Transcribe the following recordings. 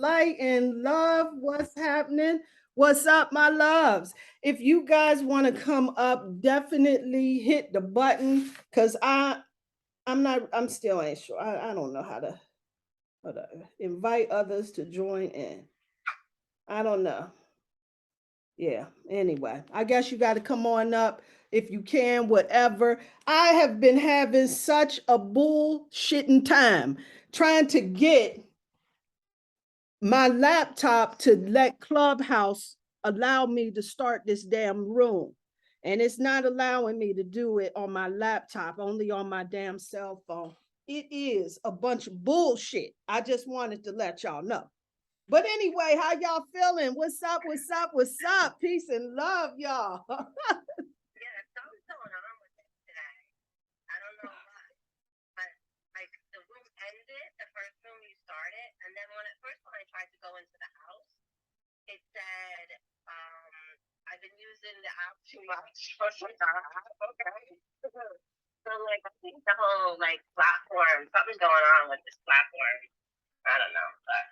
light and love. What's happening? What's up, my loves? If you guys want to come up, definitely hit the button because I'm still ain't sure. I don't know how to invite others to join in. I don't know. Yeah, anyway, I guess you got to come on up if you can, whatever. I have been having such a bullshitting time trying to get my laptop to let Clubhouse allow me to start this damn room. And it's not allowing me to do it on my laptop, only on my damn cell phone. It is a bunch of bullshit. I just wanted to let y'all know. But anyway, how y'all feeling? What's up? What's up? What's up? Peace and love, y'all. Yeah, something's going on with it today. I don't know why. But like the room ended, the first room you started, and then when I tried to go into the house, it said, I've been using the app too much. I was like, okay. So like I think the whole like platform, something's going on with this platform. I don't know, but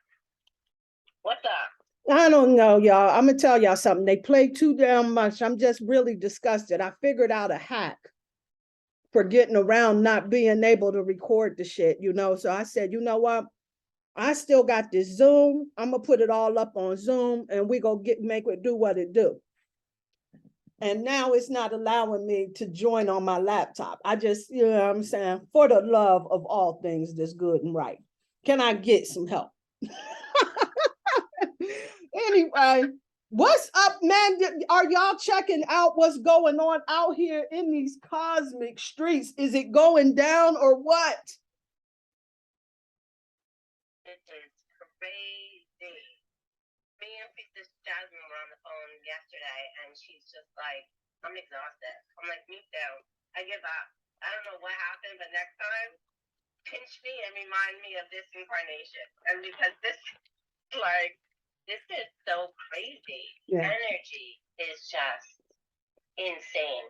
what's up? I don't know, y'all. I'm gonna tell y'all something. They play too damn much. I'm just really disgusted. I figured out a hack for getting around not being able to record the shit, you know. So I said, you know what? I still got this Zoom. I'm gonna put it all up on Zoom and we go make it do what it do. And now it's not allowing me to join on my laptop. I just, you know what I'm saying? For the love of all things that's good and right. Can I get some help? Anyway, what's up, man? Are y'all checking out what's going on out here in these cosmic streets? Is it going down or what? It is crazy. Me and Priestess Jasmine were on the phone yesterday, and she's just like, I'm exhausted. I'm like, me too. I give up. I don't know what happened, but next time, pinch me and remind me of this incarnation. And because this is so crazy. Yeah. Energy is just insane.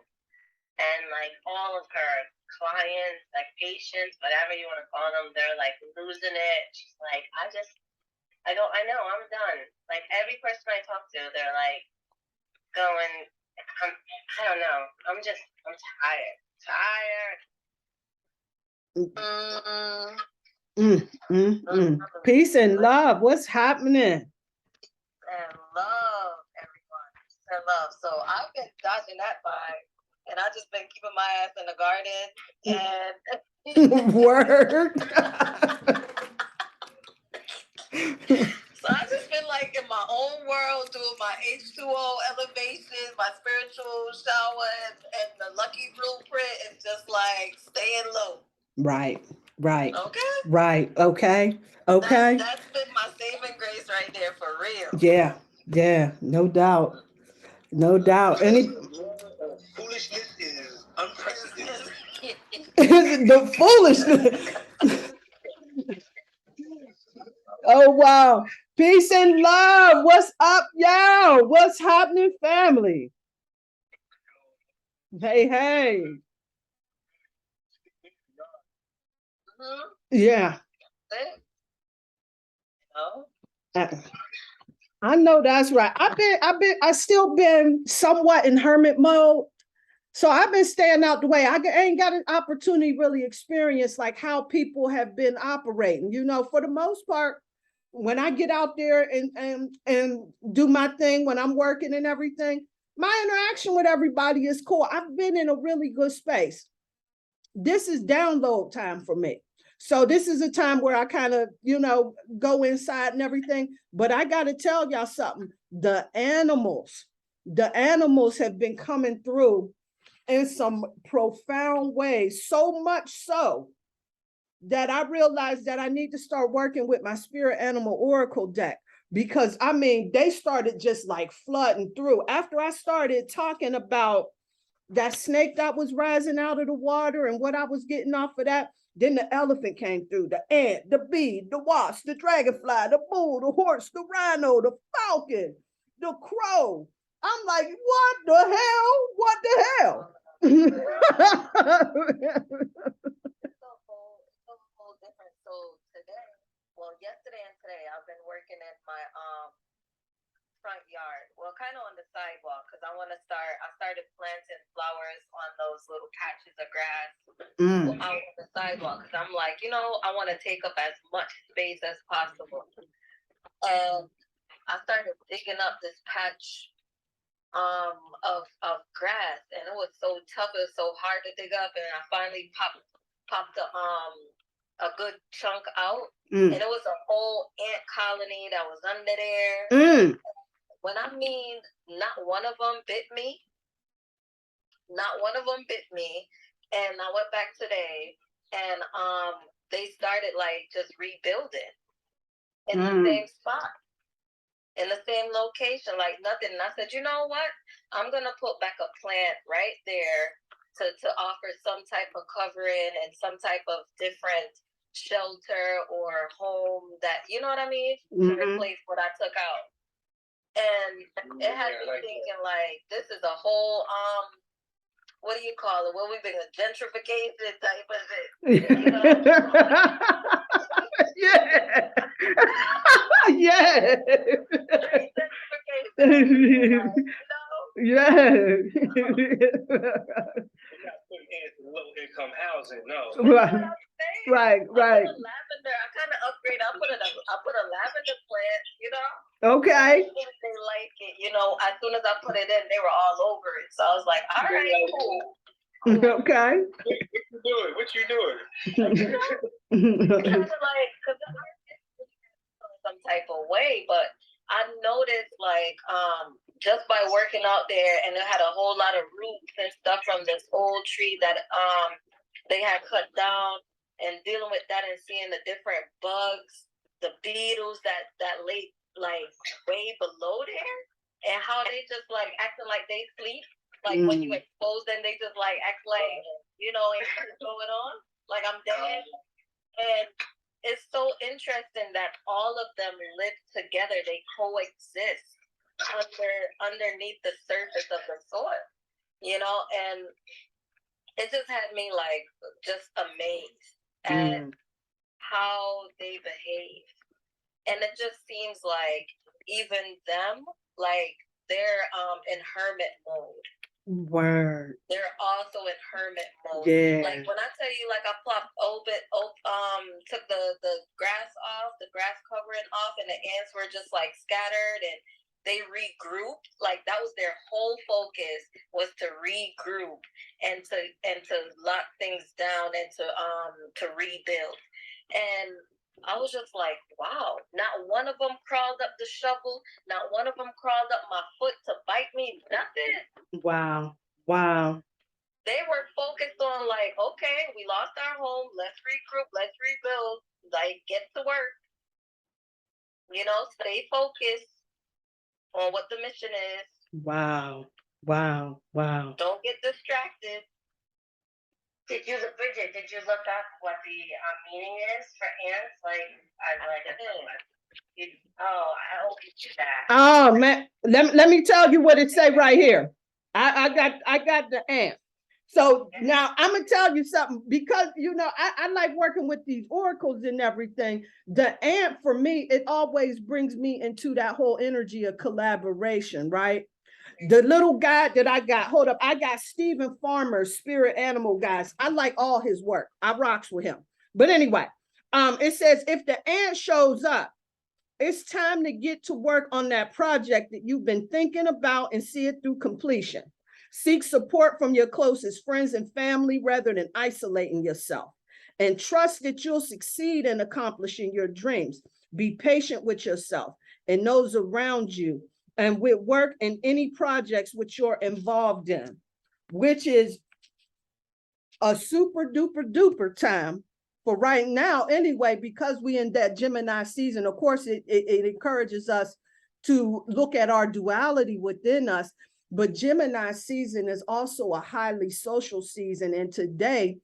And like all of her clients, like patients, whatever you want to call them, they're like losing it. She's like, I know, I'm done. Like every person I talk to, they're like going, I don't know. I'm tired. Peace and love. What's happening? And love, everyone. And love. So I've been dodging that vibe. And I've just been keeping my ass in the garden and word. So I've just been like in my own world doing my H2O elevations, my spiritual shower, and the lucky blueprint is just like staying low. Right. Okay. Right. Okay. That's been my saving grace right there for real. Yeah. No doubt. Any foolishness is unprecedented. the foolishness. Oh wow. Peace and love. What's up, y'all? What's happening, family? Hey. Yeah. I know that's right. I still been somewhat in hermit mode. So I've been staying out the way. I ain't got an opportunity really experience like how people have been operating. You know, for the most part, when I get out there and do my thing, when I'm working and everything, my interaction with everybody is cool. I've been in a really good space. This is download time for me. So this is a time where I kind of, go inside and everything. But I got to tell y'all something. The animals have been coming through in some profound ways, so much so that I realized that I need to start working with my spirit animal oracle deck, because I mean, they started just like flooding through. After I started talking about that snake that was rising out of the water and what I was getting off of that, then the elephant came through, the ant, the bee, the wasp, the dragonfly, the bull, the horse, the rhino, the falcon, the crow. I'm like, what the hell? What the hell? It's a whole different. So today, well, yesterday and today I've been working at my front yard. Well, kind of on the sidewalk because I started planting flowers on those little patches of grass out on the sidewalk because I'm like, I want to take up as much space as possible. And I started digging up this patch of grass, and it was so tough, it was so hard to dig up, and I finally popped a good chunk out, and it was a whole ant colony that was under there. When I mean not one of them bit me, and I went back today, and they started like just rebuilding in the same spot, in the same location, like nothing. And I said, you know what? I'm gonna put back a plant right there to offer some type of covering and some type of different shelter or home that, you know what I mean, to replace what I took out. And it had me thinking, like, this is a whole what do you call it? What we been gentrification type of it. You know? Yeah. Yeah. Yeah. Low-income housing, no. Right. I put a lavender. I kind of upgrade. I put a lavender plant. Okay. They like it. As soon as I put it in, they were all over it. So I was like, all right, cool. Okay. What you doing? Kind of like, because some type of way, but I noticed like just by working out there, and it had a whole lot of roots and stuff from this old tree that they had cut down, and dealing with that and seeing the different bugs, the beetles that lay like way below there, and how they just like acting like they sleep, like when you expose them, they just like act like ain't going on, like I'm dead. And it's so interesting that all of them live together. They coexist underneath the surface of the soil, and it just had me like just amazed at how they behave. And it just seems like even them, like they're in hermit mode. Word. They're also in hermit mode. Yeah. Like when I tell you, like I took the grass off, the grass covering off, and the ants were just like scattered, and they regrouped. Like that was their whole focus, was to regroup and to lock things down and to rebuild. And I was just like, wow, not one of them crawled up the shovel, not one of them crawled up my foot to bite me, nothing. Wow. They were focused on like, okay, we lost our home, let's regroup, let's rebuild, like get to work. Stay focused on what the mission is. Wow. Don't get distracted. Bridget, did you look up what the meaning is for ants? Like, I did. I hope you did that. Oh man, let me tell you what it say right here. I got the ant. So now I'm gonna tell you something, because I like working with these oracles and everything. The ant, for me, it always brings me into that whole energy of collaboration, right? The little guy that I got, I got Stephen Farmer's Spirit Animal Guys. I like all his work. I rocks with him. But anyway, it says if the ant shows up, it's time to get to work on that project that you've been thinking about and see it through completion. Seek support from your closest friends and family rather than isolating yourself. And trust that you'll succeed in accomplishing your dreams. Be patient with yourself and those around you, and with work and any projects which you're involved in, which is a super duper time for right now anyway, because we in that Gemini season. Of course, it encourages us to look at our duality within us, but Gemini season is also a highly social season. And today,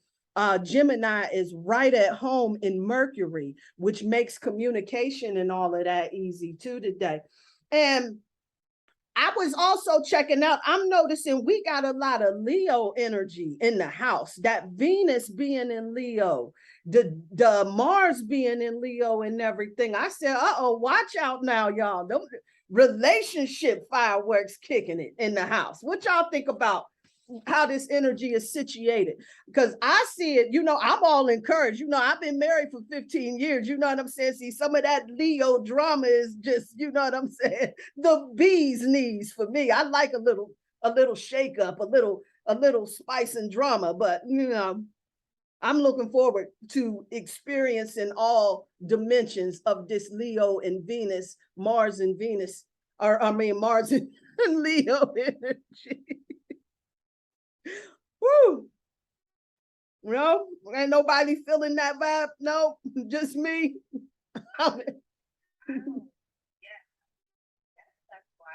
Gemini is right at home in Mercury, which makes communication and all of that easy too today. And I was also checking out, I'm noticing we got a lot of Leo energy in the house. That Venus being in Leo the Mars being in Leo and everything, I said, watch out now, y'all. Them relationship fireworks kicking it in the house. What y'all think about how this energy is situated? Because I see it, I'm all encouraged. I've been married for 15 years. You know what I'm saying? See, some of that Leo drama is just, you know what I'm saying? The bee's knees for me. I like a little shake up, a little spice and drama, but I'm looking forward to experiencing all dimensions of this Leo and Venus, Mars and Venus, Mars and Leo energy. Woo! No, ain't nobody feeling that vibe. No, just me. Yeah, that's why.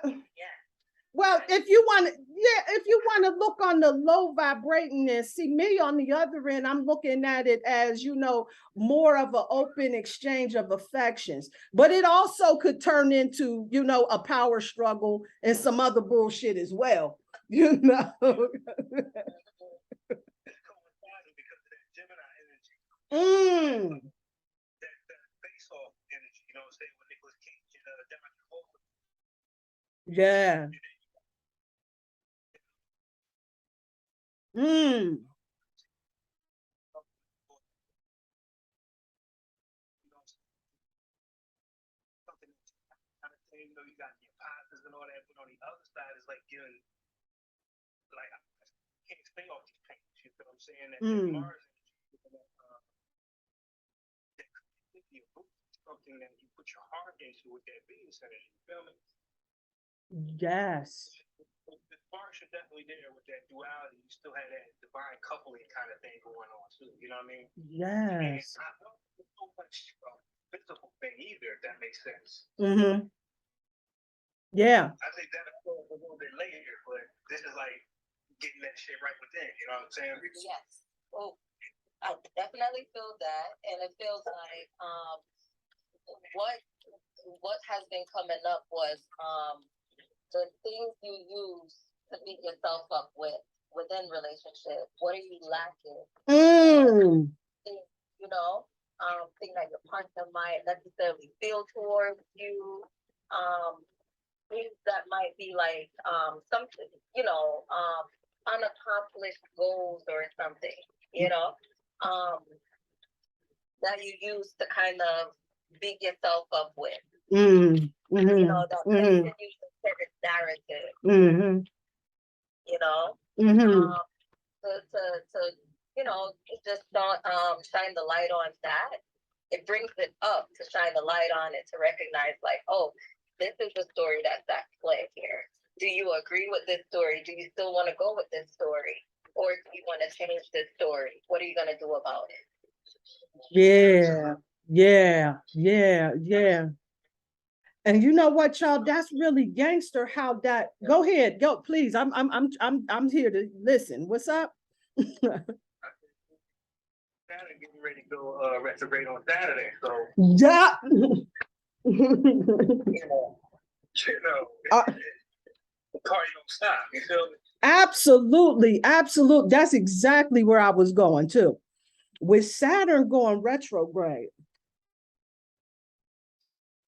Yeah. Well, if you want to look on the low vibratingness, see me on the other end, I'm looking at it as, more of an open exchange of affections. But it also could turn into, a power struggle and some other bullshit as well. Because of that Gemini energy. That face-off energy, you know what I'm saying? When Nicholas Cage and Democrat. Yeah. You got your positives and all that, but on the other side is like giving, like, I can't explain all these pains. You know what I'm saying? That Mars something that you put your heart into with that Venus energy. You feel me? Yes. The Mars are definitely there with that duality. You still have that divine coupling kind of thing going on too. You know what I mean? Yes. And I don't know so much physical thing either, if that makes sense. Yeah. I think that's a little bit later, but this is like getting that shit right within. You know what I'm saying? Yes. Well, I definitely feel that, and it feels like what has been coming up was the things you use to beat yourself up with within relationship. What are you lacking? Things that your partner might necessarily feel towards you. Things that might be like something, unaccomplished goals or something, that you use to kind of beat yourself up with. That continues to set a narrative. To just don't shine the light on that. It brings it up to shine the light on it, to recognize like, oh, this is the story that's at play here. Do you agree with this story? Do you still want to go with this story? Or do you want to change this story? What are you going to do about it? Yeah. And you know what, y'all? That's really gangster. How that? Go ahead, go, please. I'm here to listen. What's up? Saturday getting ready to go retrograde on Saturday, so yeah. The party don't stop. You feel me? Absolutely. That's exactly where I was going to. With Saturn going retrograde,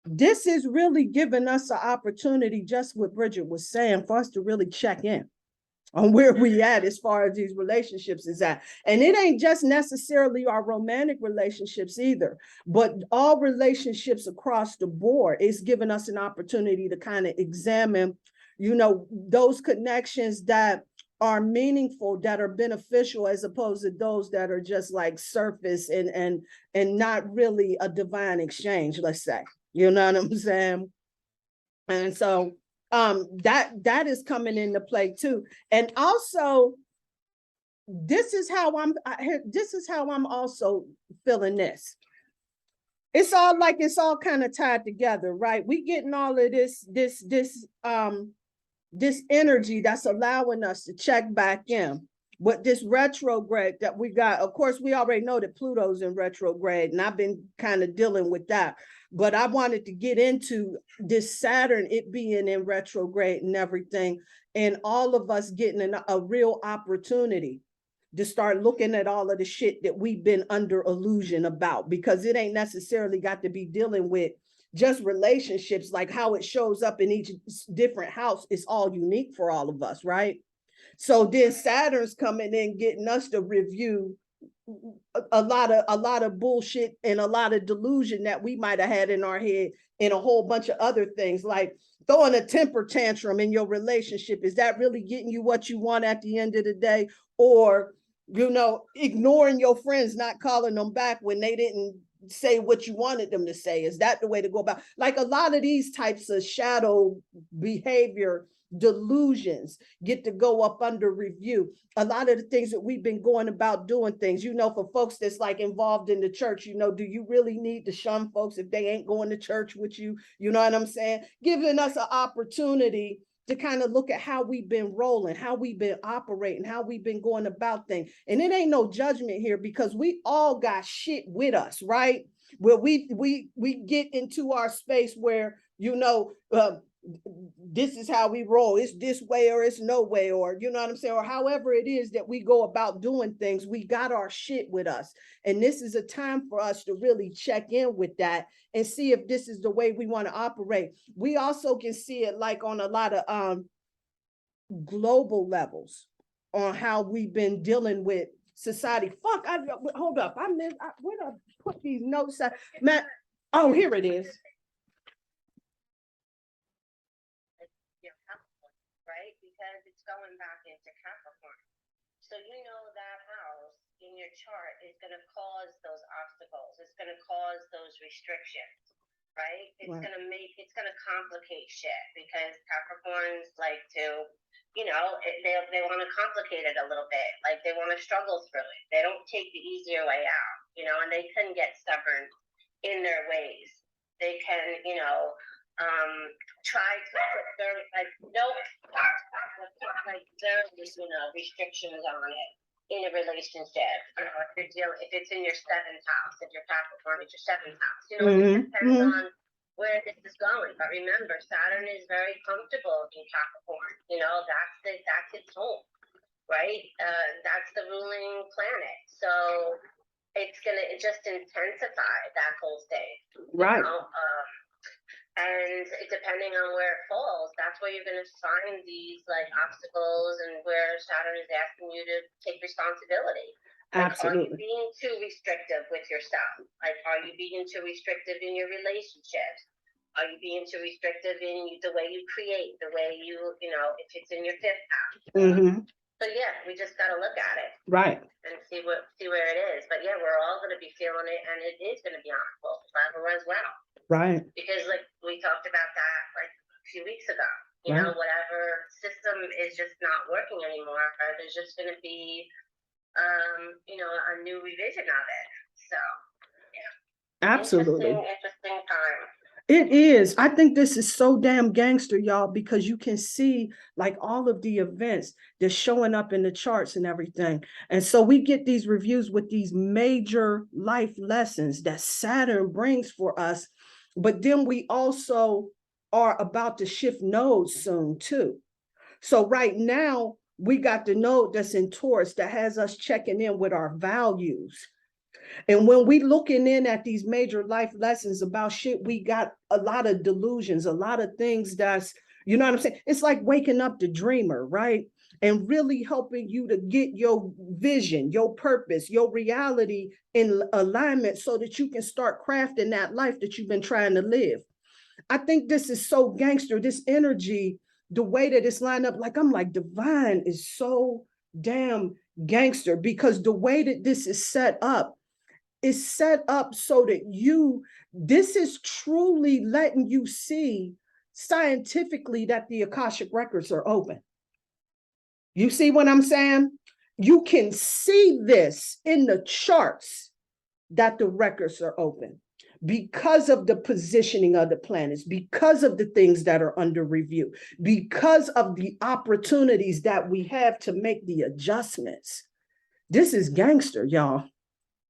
this is really giving us an opportunity, just what Bridget was saying, for us to really check in on where we at as far as these relationships is at. And it ain't just necessarily our romantic relationships either, but all relationships across the board. It's giving us an opportunity to kind of examine, those connections that are meaningful, that are beneficial, as opposed to those that are just like surface and not really a divine exchange, let's say. You know what I'm saying? And so that is coming into play too. And also, this is how I'm also feeling this. It's all kind of tied together, right? We getting all of this energy that's allowing us to check back in. What this retrograde that we got, of course, we already know that Pluto's in retrograde, and I've been kind of dealing with that. But I wanted to get into this Saturn, it being in retrograde and everything, and all of us getting a real opportunity to start looking at all of the shit that we've been under illusion about, because it ain't necessarily got to be dealing with just relationships, like how it shows up in each different house is all unique for all of us, right? So then Saturn's coming in, getting us to review a lot of bullshit and a lot of delusion that we might have had in our head, and a whole bunch of other things, like throwing a temper tantrum in your relationship. Is that really getting you what you want at the end of the day? Or, you know, ignoring your friends, not calling them back when they didn't say what you wanted them to say. Is that the way to go about? Like a lot of these types of shadow behavior delusions get to go up under review. A lot of the things that we've been going about doing things, you know, for folks that's like involved in the church, you know, do you really need to shun folks if they ain't going to church with you? You know what I'm saying? Giving us an opportunity to kind of look at how we've been rolling, how we've been operating, how we've been going about things. And it ain't no judgment here, because we all got shit with us, right? Where we get into our space where, you know, this is how we roll. It's this way or it's no way, or you know what I'm saying, or however it is that we go about doing things, we got our shit with us. And this is a time for us to really check in with that and see if this is the way we want to operate. We also can see it like on a lot of global levels on how we've been dealing with society. Fuck, hold up. Where did I put these notes at? Man, oh, here it is. Right? Because it's going back into Capricorn. So you know that house in your chart is going to cause those obstacles. It's going to cause those restrictions, right? It's going to it's going to complicate shit, because Capricorns like to, you know, they want to complicate it a little bit. Like they want to struggle through it. They don't take the easier way out, you know, and they can get stubborn in their ways. They can, you know, try to put their, like, nope, like their, you know, restrictions on it in a relationship. You know, if it's in your seventh house, if you're Capricorn, it's your seventh house. You know, it depends on where this is going. But remember, Saturn is very comfortable in Capricorn. You know, that's its home, right? That's the ruling planet. So it's gonna just intensify that whole thing. Right. You know? And depending on where it falls, that's where you're going to find these like obstacles, and where Saturn is asking you to take responsibility. Like, absolutely. are you being too restrictive with yourself? Like, are you being too restrictive in your relationships? Are you being too restrictive in the way you create, the way you know, if it's in your fifth house? So yeah, we just got to look at it, right, and see where it is. But yeah, we're all going to be feeling it, and it is going to be on a full level as well. Right. Because like we talked about that like a few weeks ago, you know, whatever system is just not working anymore, there's just going to be, you know, a new revision of it. So, yeah. Absolutely. Interesting time. It is. I think this is so damn gangster, y'all, because you can see like all of the events that's showing up in the charts and everything. And so we get these reviews with these major life lessons that Saturn brings for us. But then we also are about to shift nodes soon too. So right now we got the node that's in Taurus that has us checking in with our values. And when we looking in at these major life lessons about shit, we got a lot of delusions, a lot of things that's, you know what I'm saying? It's like waking up the dreamer, right? And really helping you to get your vision, your purpose, your reality in alignment so that you can start crafting that life that you've been trying to live. I think this is so gangster, this energy, the way that it's lined up, like I'm like, divine is so damn gangster, because the way that this is set up so that this is truly letting you see scientifically that the Akashic records are open. You see what I'm saying? You can see this in the charts that the records are open, because of the positioning of the planets, because of the things that are under review, because of the opportunities that we have to make the adjustments. This is gangster, y'all.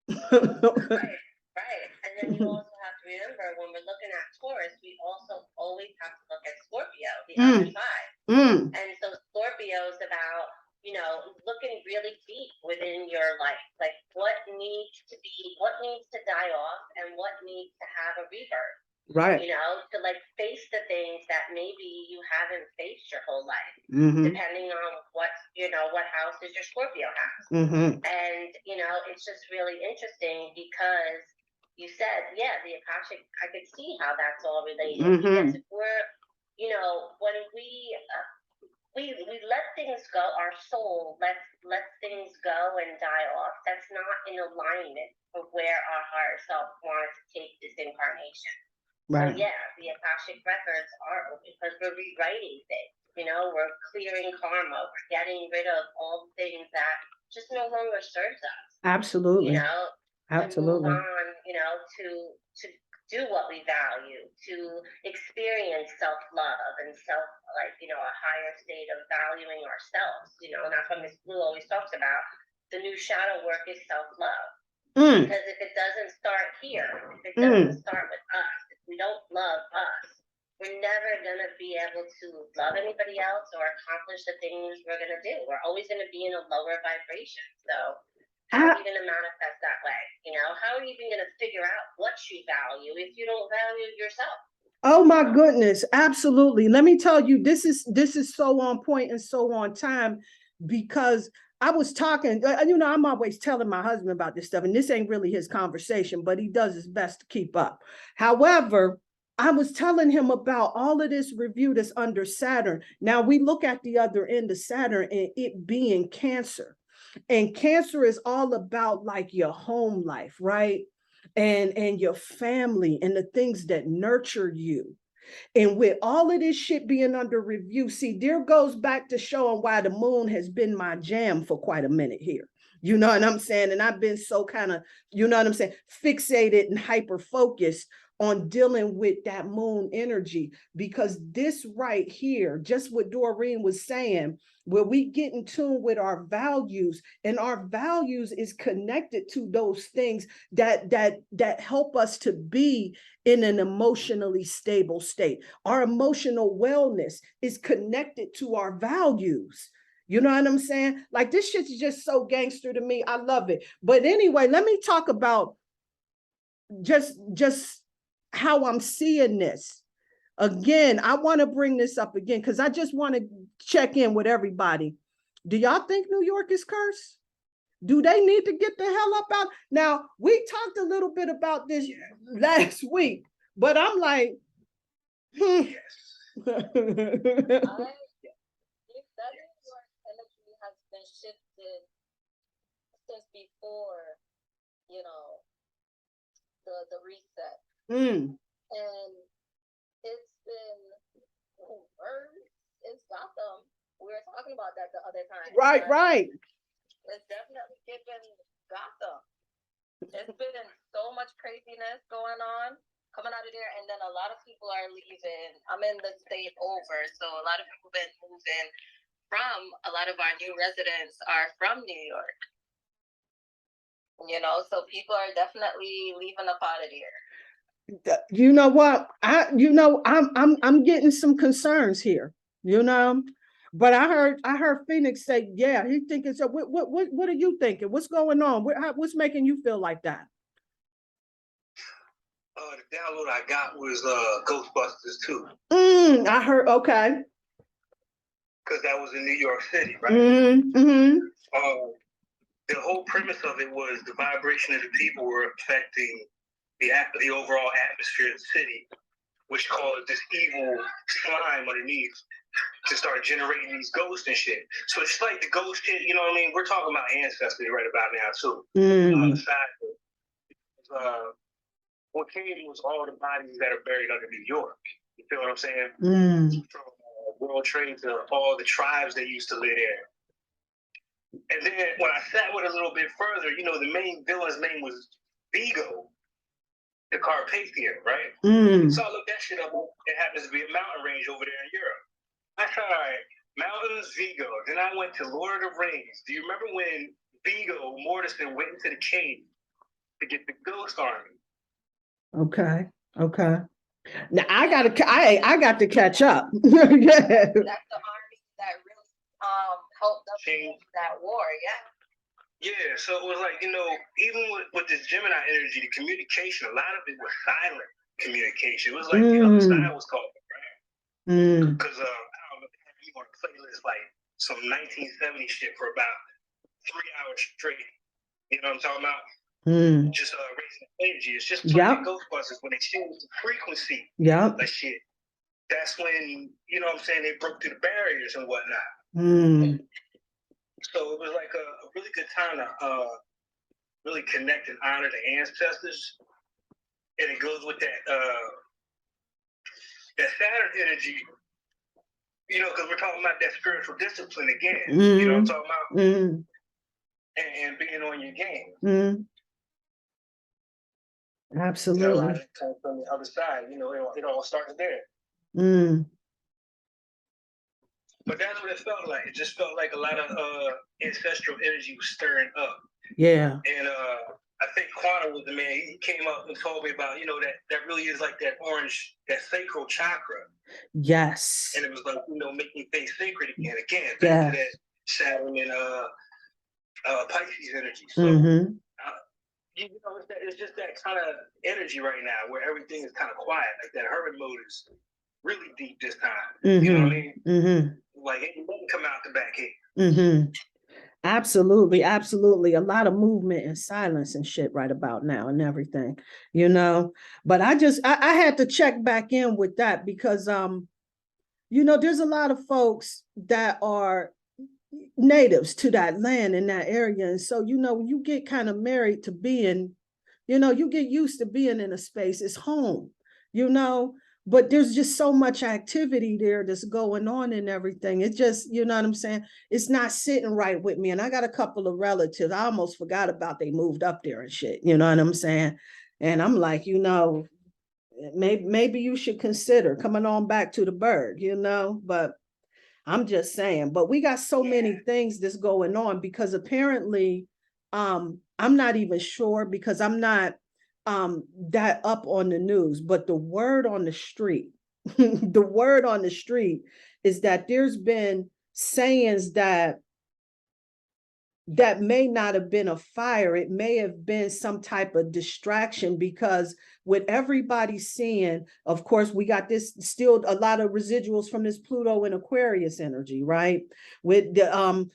Right. And then you also have to remember when we're looking at Taurus, we also always have to look at Scorpio, the other side. And so Scorpio is about, you know, looking really deep within your life, like what needs to die off and what needs to have a rebirth. Right. You know, to like face the things that maybe you haven't faced your whole life, depending on what houses your Scorpio has. And, you know, it's just really interesting because you said, yeah, the Akashic, I could see how that's all related. Because if we're, you know, when we let things go, our soul lets things go and die off, that's not in alignment with where our higher self wanted to take this incarnation. Right. So yeah, the Akashic records are because we're rewriting things. You know, we're clearing karma. We're getting rid of all things that just no longer serves us. Absolutely. You know, absolutely. To move on, you know, to do what we value, to experience self-love and a higher state of valuing ourselves. You know, and that's what Miss Blue always talks about. The new shadow work is self-love. Because if it doesn't start here, if it doesn't start with us, if we don't love us, we're never going to be able to love anybody else or accomplish the things we're going to do. We're always going to be in a lower vibration. So how are you going to manifest that way? You know, how are you even going to figure out what you value if you don't value yourself? Oh my goodness, absolutely. Let me tell you, this is so on point and so on time, because I was talking, you know, I'm always telling my husband about this stuff, and this ain't really his conversation, but he does his best to keep up. However, I was telling him about all of this review that's under Saturn. Now we look at the other end of Saturn and it being Cancer. And Cancer is all about like your home life, right? And your family and the things that nurture you. And with all of this shit being under review, see, there goes back to showing why the moon has been my jam for quite a minute here. You know what I'm saying? And I've been so kind of, you know what I'm saying, fixated and hyper focused on dealing with that moon energy, because this right here, just what Doreen was saying, where we get in tune with our values, and our values is connected to those things that help us to be in an emotionally stable state. Our emotional wellness is connected to our values. You know what I'm saying? Like, this shit's just so gangster to me. I love it. But anyway, let me talk about just how I'm seeing this. Again, I want to bring this up again because I just want to check in with everybody. Do y'all think New York is cursed? Do they need to get the hell up out? Now, we talked a little bit about this last week, but I'm like, That New York energy has been shifted since before, you know, the reset. And it's been worse. It's Gotham. We were talking about that the other time. Right. It's definitely given Gotham. It's been so much craziness going on coming out of there, and then a lot of people are leaving. I'm in the state over, so a lot of people been moving from. A lot of our new residents are from New York. You know, so people are definitely leaving up out of here. You know what? I'm getting some concerns here, you know. But I heard Phoenix say, yeah, he thinking so. What are you thinking? What's going on? What's making you feel like that? The download I got was Ghostbusters 2. I heard, okay. Because that was in New York City, right? The whole premise of it was the vibration of the people were affecting the overall atmosphere of the city, which caused this evil slime underneath to start generating these ghosts and shit. So it's like the ghost shit, you know what I mean? We're talking about ancestry right about now too. What came was all the bodies that are buried under New York. You feel what I'm saying? From World Trade to all the tribes that used to live there. And then when I sat with it a little bit further, you know, the main villain's name was Vigo, the Carpathia, right? So I looked that shit up. It happens to be a mountain range over there in Europe. I said, all right, mountains, Vigo. Then I went to Lord of the Rings. Do you remember when Vigo Mortensen went into the cave to get the ghost army? Okay. Now I got to catch up. Yeah. That's the army that really helped us in that war, yeah. Yeah, so it was like, you know, even with this Gemini energy, the communication, a lot of it was silent communication. It was like the other side was talking, right? Because I don't know, they had me on a playlist like some 1970 shit for about 3 hours straight. You know what I'm talking about? Just raising the energy. It's just like Ghostbusters when they changed the frequency. Yeah. Like shit. That's when, you know what I'm saying, they broke through the barriers and whatnot. So it was like a really good time to really connect and honor the ancestors. And it goes with that Saturn energy, you know, because we're talking about that spiritual discipline again. You know what I'm talking about? And being on your game. Absolutely. From the other side, you know, it all starts there. But that's what it felt like. It just felt like a lot of ancestral energy was stirring up. Yeah. And I think Quantum was the man. He came up and told me about, you know, that really is like that orange, that sacral chakra. Yes. And it was like, you know, making things sacred again. Back to that Saturn and Pisces energy. So, you know, it's just that kind of energy right now where everything is kind of quiet. Like that hermit mode is really deep this time. You know what I mean? Like it won't come out the back end. Absolutely. A lot of movement and silence and shit right about now and everything, you know. But I had to check back in with that because you know, there's a lot of folks that are natives to that land in that area. And so, you know, you get kind of married to being, you know, you get used to being in a space, it's home, you know. But there's just so much activity there that's going on and everything. It just, you know what I'm saying? It's not sitting right with me. And I got a couple of relatives. I almost forgot about they moved up there and shit. You know what I'm saying? And I'm like, you know, maybe you should consider coming on back to the Berg, you know, but I'm just saying, but we got so many things that's going on because apparently, I'm not even sure because I'm not that up on the news, but the word on the street, the word on the street is that there's been sayings that may not have been a fire. It may have been some type of distraction because with everybody seeing, of course, we got this still a lot of residuals from this Pluto and Aquarius energy, right? With the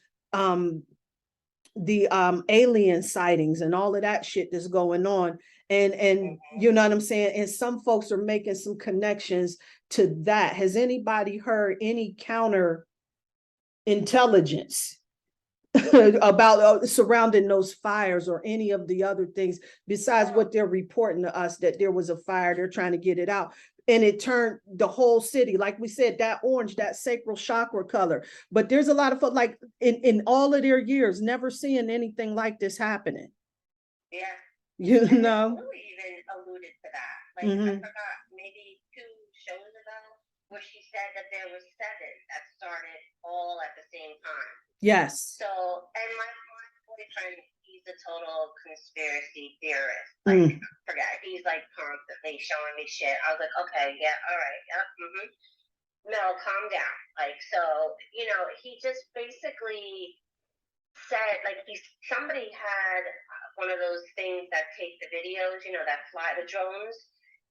alien sightings and all of that shit that's going on. And you know what I'm saying? And some folks are making some connections to that. Has anybody heard any counter intelligence about surrounding those fires or any of the other things besides what they're reporting to us that there was a fire, they're trying to get it out, and it turned the whole city, like we said, that orange, that sacral chakra color. But there's a lot of like in all of their years never seeing anything like this happening. Yeah, you and know, Lily even alluded to that, like I forgot, maybe 2 shows ago, where she said that there was 7 that started all at the same time. Yes. So, and my boyfriend, he's a total conspiracy theorist. Like, forget, he's like constantly showing me shit. I was like, okay, yeah, all right, yep, Mel, calm down. Like, so, you know, he just basically said, like, somebody had one of those things that take the videos, you know, that fly the drones,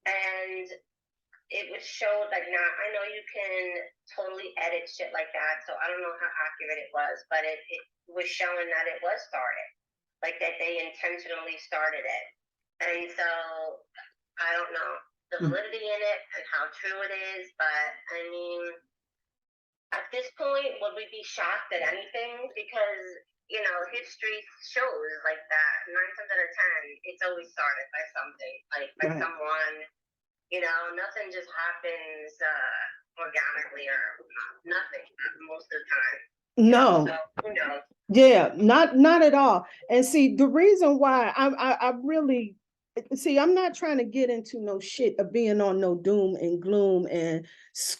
and it was showed like, now I know you can totally edit shit like that, so I don't know how accurate it was, but it was showing that it was started, like that they intentionally started it. And so I don't know the validity in it and how true it is, but I mean, at this point, would we be shocked at anything? Because, you know, history shows like that 9 times out of 10, it's always started by something, like by someone. You know, nothing just happens organically or nothing most of the time. No. So, who knows? Yeah, not at all. And see, the reason why I really see, I'm not trying to get into no shit of being on no doom and gloom and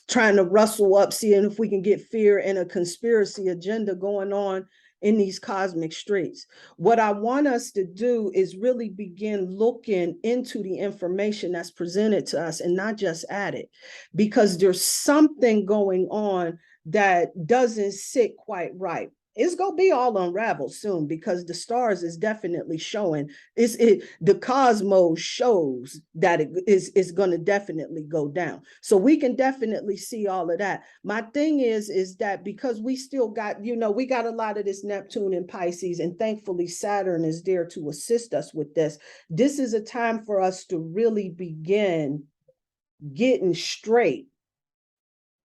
trying to rustle up, seeing if we can get fear and a conspiracy agenda going on in these cosmic streets. What I want us to do is really begin looking into the information that's presented to us and not just at it, because there's something going on that doesn't sit quite right. It's gonna be all unraveled soon, because the stars is definitely showing the cosmos shows that it's gonna definitely go down. So we can definitely see all of that. My thing is that because we still got, we got a lot of this Neptune and Pisces, and thankfully Saturn is there to assist us with this. This is a time for us to really begin getting straight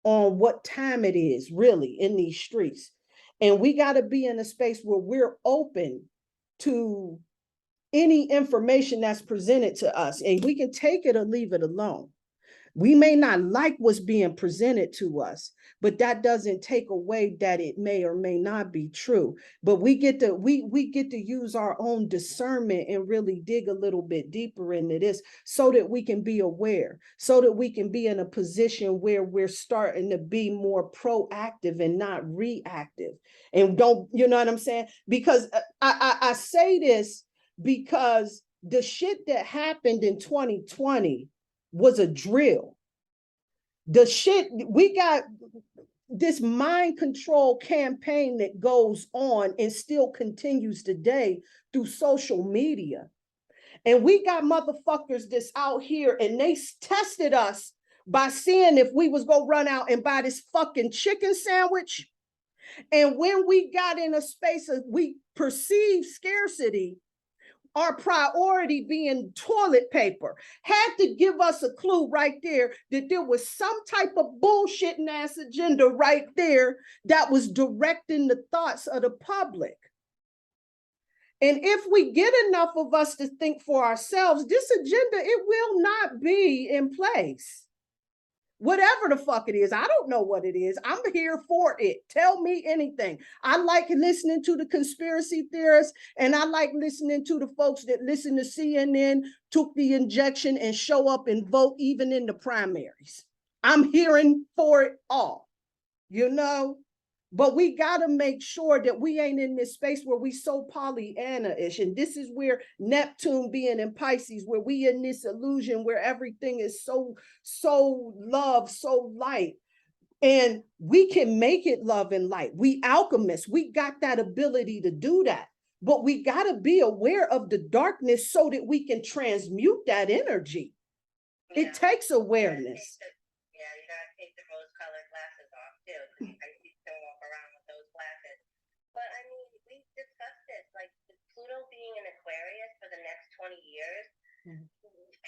on what time it is really in these streets. And we got to be in a space where we're open to any information that's presented to us, and we can take it or leave it alone. We may not like what's being presented to us, but that doesn't take away that it may or may not be true. But we get to use our own discernment and really dig a little bit deeper into this, so that we can be aware, so that we can be in a position where we're starting to be more proactive and not reactive. And don't, you know what I'm saying? Because I say this because the shit that happened in 2020 was a drill. The shit, we got this mind control campaign that goes on and still continues today through social media. And we got motherfuckers that's out here, and they tested us by seeing if we was gonna run out and buy this fucking chicken sandwich. And when we got in a space of we perceived scarcity, our priority being toilet paper, had to give us a clue right there that there was some type of bullshitting ass agenda right there that was directing the thoughts of the public. And if we get enough of us to think for ourselves, this agenda, it will not be in place. Whatever the fuck it is, I don't know what it is. I'm here for it. Tell me anything. I like listening to the conspiracy theorists, and I like listening to the folks that listen to CNN, took the injection, and show up and vote even in the primaries. I'm hearing for it all, But we got to make sure that we ain't in this space where we so Pollyanna-ish. And this is where Neptune being in Pisces, where we in this illusion where everything is so love, so light. And we can make it love and light. We alchemists, we got that ability to do that. But we got to be aware of the darkness so that we can transmute that energy. Yeah. It takes awareness. Yeah, you got to take the rose-colored glasses off too. Walk around with those glasses. But I mean, we discussed this, like Pluto being in Aquarius for the next 20 years,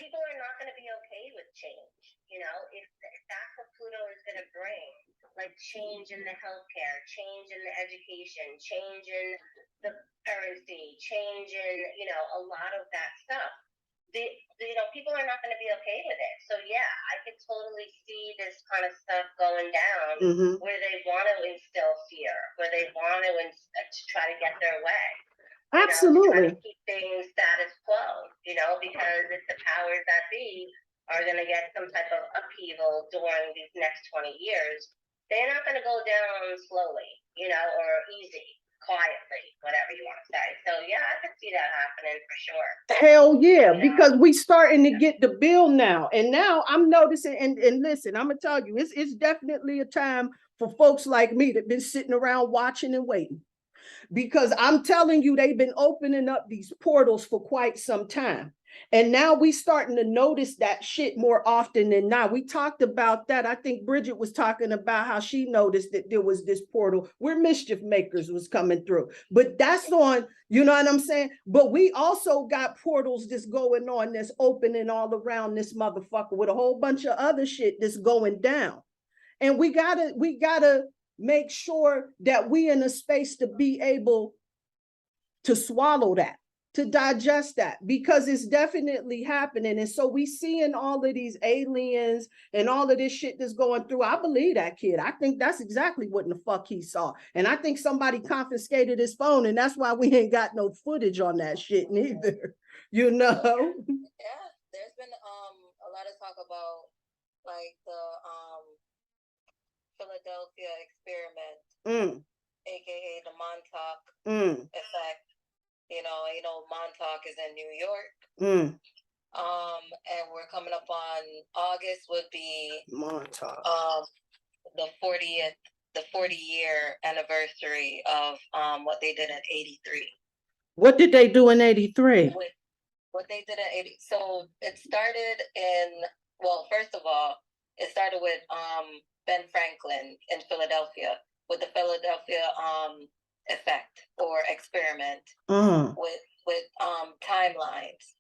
people are not going to be okay with change. If that's what Pluto is going to bring, like change in the healthcare, change in the education, change in the currency, change in, a lot of that stuff. People are not going to be okay with it. So yeah, I could totally see this kind of stuff going down, where they want to instill fear, where they want to try to get their way. Absolutely. Try to keep things status quo, because if the powers that be are going to get some type of upheaval during these next 20 years, they're not going to go down slowly, or easy. Quietly, whatever you want to say. So yeah, I could see that happening for sure. Hell yeah, because we starting to get the bill now. And now I'm noticing, and listen, I'm gonna tell you, it's definitely a time for folks like me that been sitting around watching and waiting. Because I'm telling you, they've been opening up these portals for quite some time. And now we starting to notice that shit more often than not. We talked about that. I think Bridget was talking about how she noticed that there was this portal where mischief makers was coming through. But that's on, you know what I'm saying? But we also got portals that's going on, that's opening all around this motherfucker with a whole bunch of other shit that's going down. And we gotta make sure that we in a space to be able to swallow that, to digest that, because it's definitely happening. And so we seeing all of these aliens and all of this shit that's going through. I believe that kid. I think that's exactly what in the fuck he saw. And I think somebody confiscated his phone, and that's why we ain't got no footage on that shit neither. you know? Yeah, there's been a lot of talk about like the Philadelphia experiment, aka the Montauk effect. You know, Montauk is in New York. And we're coming up on August would be Montauk. The 40-year anniversary of what they did in '83. What did they do in '83? What they did in '80. So it started first of all, it started with Ben Franklin in Philadelphia with the Philadelphia effect or experiment with timelines.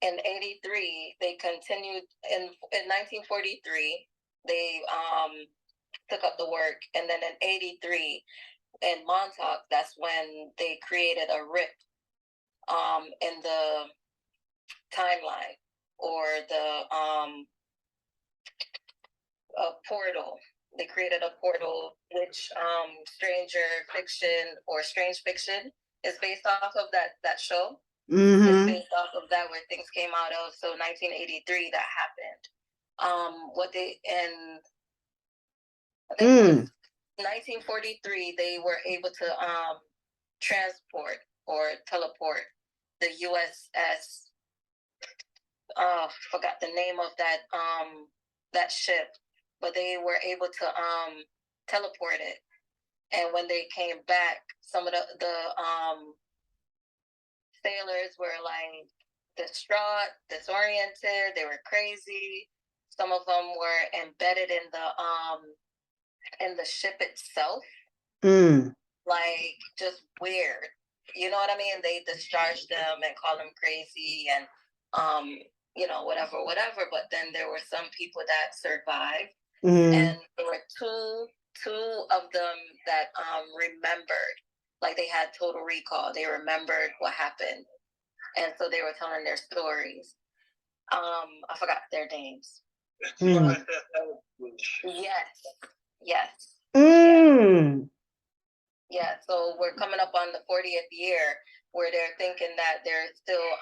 In '83, they continued in 1943. They took up the work, and then in '83 in Montauk, that's when they created a rip in the timeline or the a portal. They created a portal, which Stranger Fiction or Strange Fiction is based off of that show. It's based off of that where things came out of. So 1983 that happened. What they in I think 1943 they were able to transport or teleport the USS. Forgot the name of that ship, but they were able to teleport it. And when they came back, some of the sailors were like distraught, disoriented. They were crazy. Some of them were embedded in the ship itself, like just weird. You know what I mean? They discharged them and called them crazy and you know, whatever. But then there were some people that survived, and there were two of them that remembered, like they had total recall. They remembered what happened, and so they were telling their stories. I forgot their names. Yes. Yeah, so we're coming up on the 40th year where they're thinking that they're still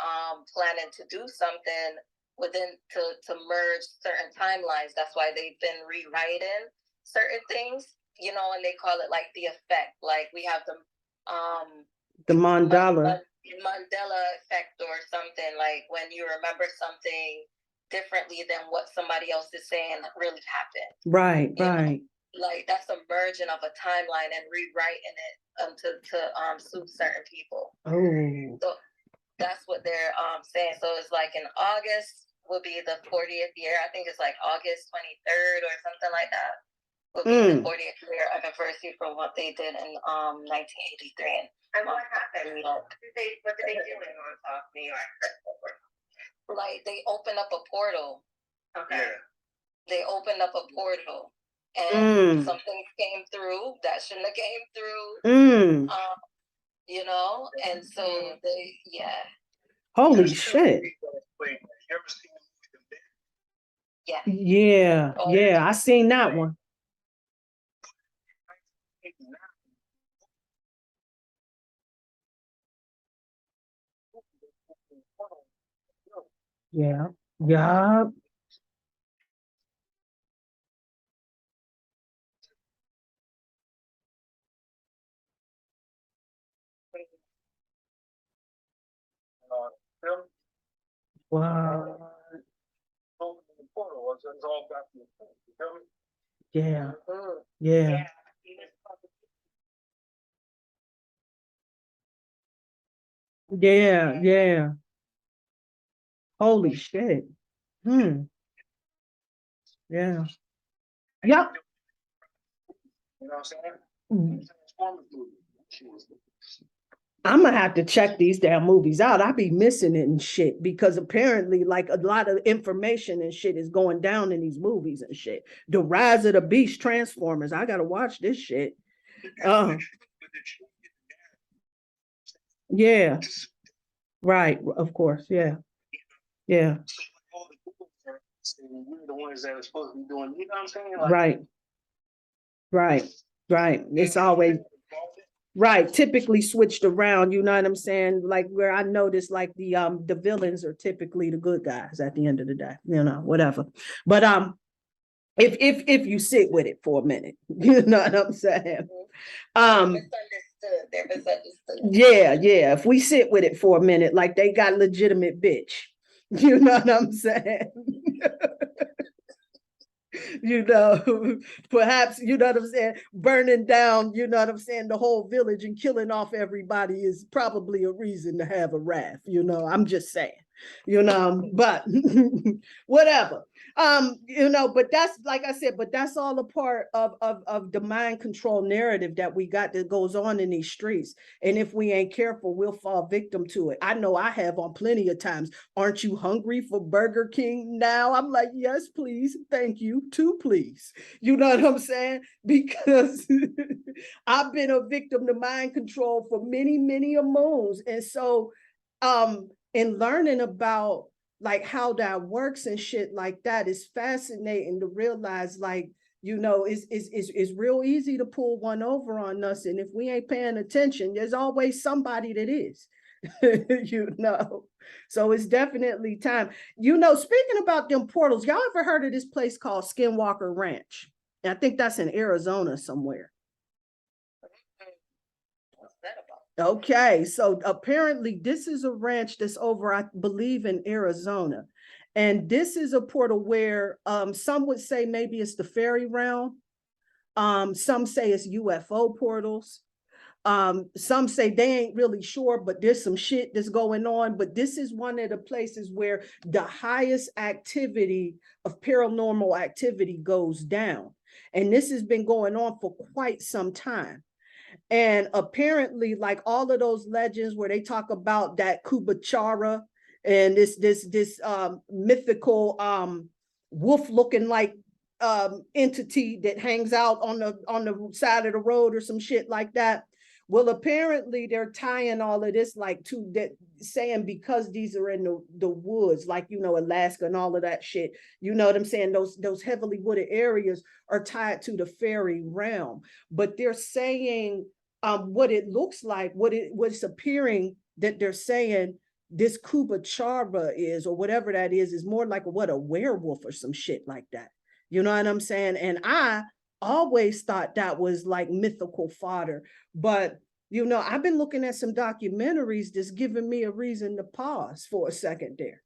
planning to do something within to merge certain timelines. That's why they've been rewriting certain things, you know, and they call it like the effect. Like we have the Mandela effect or something, like when you remember something differently than what somebody else is saying really happened. Right. Like that's a merging of a timeline and rewriting it to suit certain people. So that's what they're saying. So it's like in August will be the 40th year. I think it's like August 23rd or something like that. Will be the 40th year anniversary for what they did in 1983. And what happened? What did they do in Montauk, New York? Like they opened up a portal. Okay. They opened up a portal. And something came through that shouldn't have came through, you know, and so holy shit. Yeah, I seen that one. Yeah. Wow. Yeah. Holy shit. Yeah. Yep. You know what I'm saying? I'm gonna have to check these damn movies out. I be missing it and shit because apparently, like a lot of information and shit is going down in these movies and shit. The Rise of the Beast Transformers. I gotta watch this shit. Yeah. Right. Of course. Yeah. The ones that are supposed to be doing, you know what I'm saying? Like, right. It's always Right, typically switched around, you know what I'm saying? Like where I noticed like the villains are typically the good guys at the end of the day, you know, whatever. But if you sit with it for a minute, you know what I'm saying? They're misunderstood. Yeah. If we sit with it for a minute, like they got legitimate bitch. You know what I'm saying? You know, perhaps, you know what I'm saying, burning down, you know what I'm saying, the whole village and killing off everybody is probably a reason to have a wrath, you know, I'm just saying, you know, but whatever. You know, but that's, like I said, but that's all a part of the mind control narrative that we got that goes on in these streets. And if we ain't careful, we'll fall victim to it. I know I have on plenty of times. Aren't you hungry for Burger King now? I'm like, yes, please. Thank you. Two, please. You know what I'm saying? Because I've been a victim to mind control for many, many a moons. And so in learning about like how that works and shit like that is fascinating to realize, like, you know, it's real easy to pull one over on us. And if we ain't paying attention, there's always somebody that is. You know, so it's definitely time. You know, speaking about them portals, y'all ever heard of this place called Skinwalker Ranch? And I think that's in Arizona somewhere. What's that about? Okay, so apparently this is a ranch that's over, I believe, in Arizona. And this is a portal where some would say maybe it's the fairy realm. Some say it's UFO portals. Some say they ain't really sure, but there's some shit that's going on. But this is one of the places where the highest activity of paranormal activity goes down. And this has been going on for quite some time. And apparently, like all of those legends where they talk about that Kubachara and this mythical wolf looking like entity that hangs out on the side of the road or some shit like that. Well, apparently they're tying all of this like to that, saying because these are in the woods, like, you know, Alaska and all of that shit, you know what I'm saying? Those heavily wooded areas are tied to the fairy realm. But they're saying what it looks like, what's appearing that they're saying this Kubachara is, or whatever that is more like a werewolf or some shit like that. You know what I'm saying? And I always thought that was like mythical fodder. But, you know, I've been looking at some documentaries that's giving me a reason to pause for a second there.